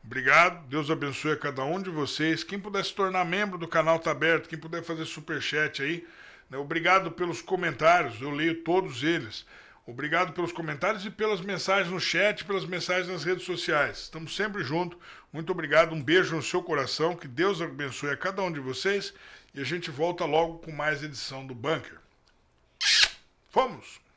Speaker 1: Obrigado, Deus abençoe a cada um de vocês. Quem puder se tornar membro do canal tá aberto, quem puder fazer superchat aí, né? Obrigado pelos comentários, eu leio todos eles. Obrigado pelos comentários e pelas mensagens no chat, pelas mensagens nas redes sociais. Estamos sempre juntos. Muito obrigado, um beijo no seu coração, que Deus abençoe a cada um de vocês e a gente volta logo com mais edição do Bunker. Vamos!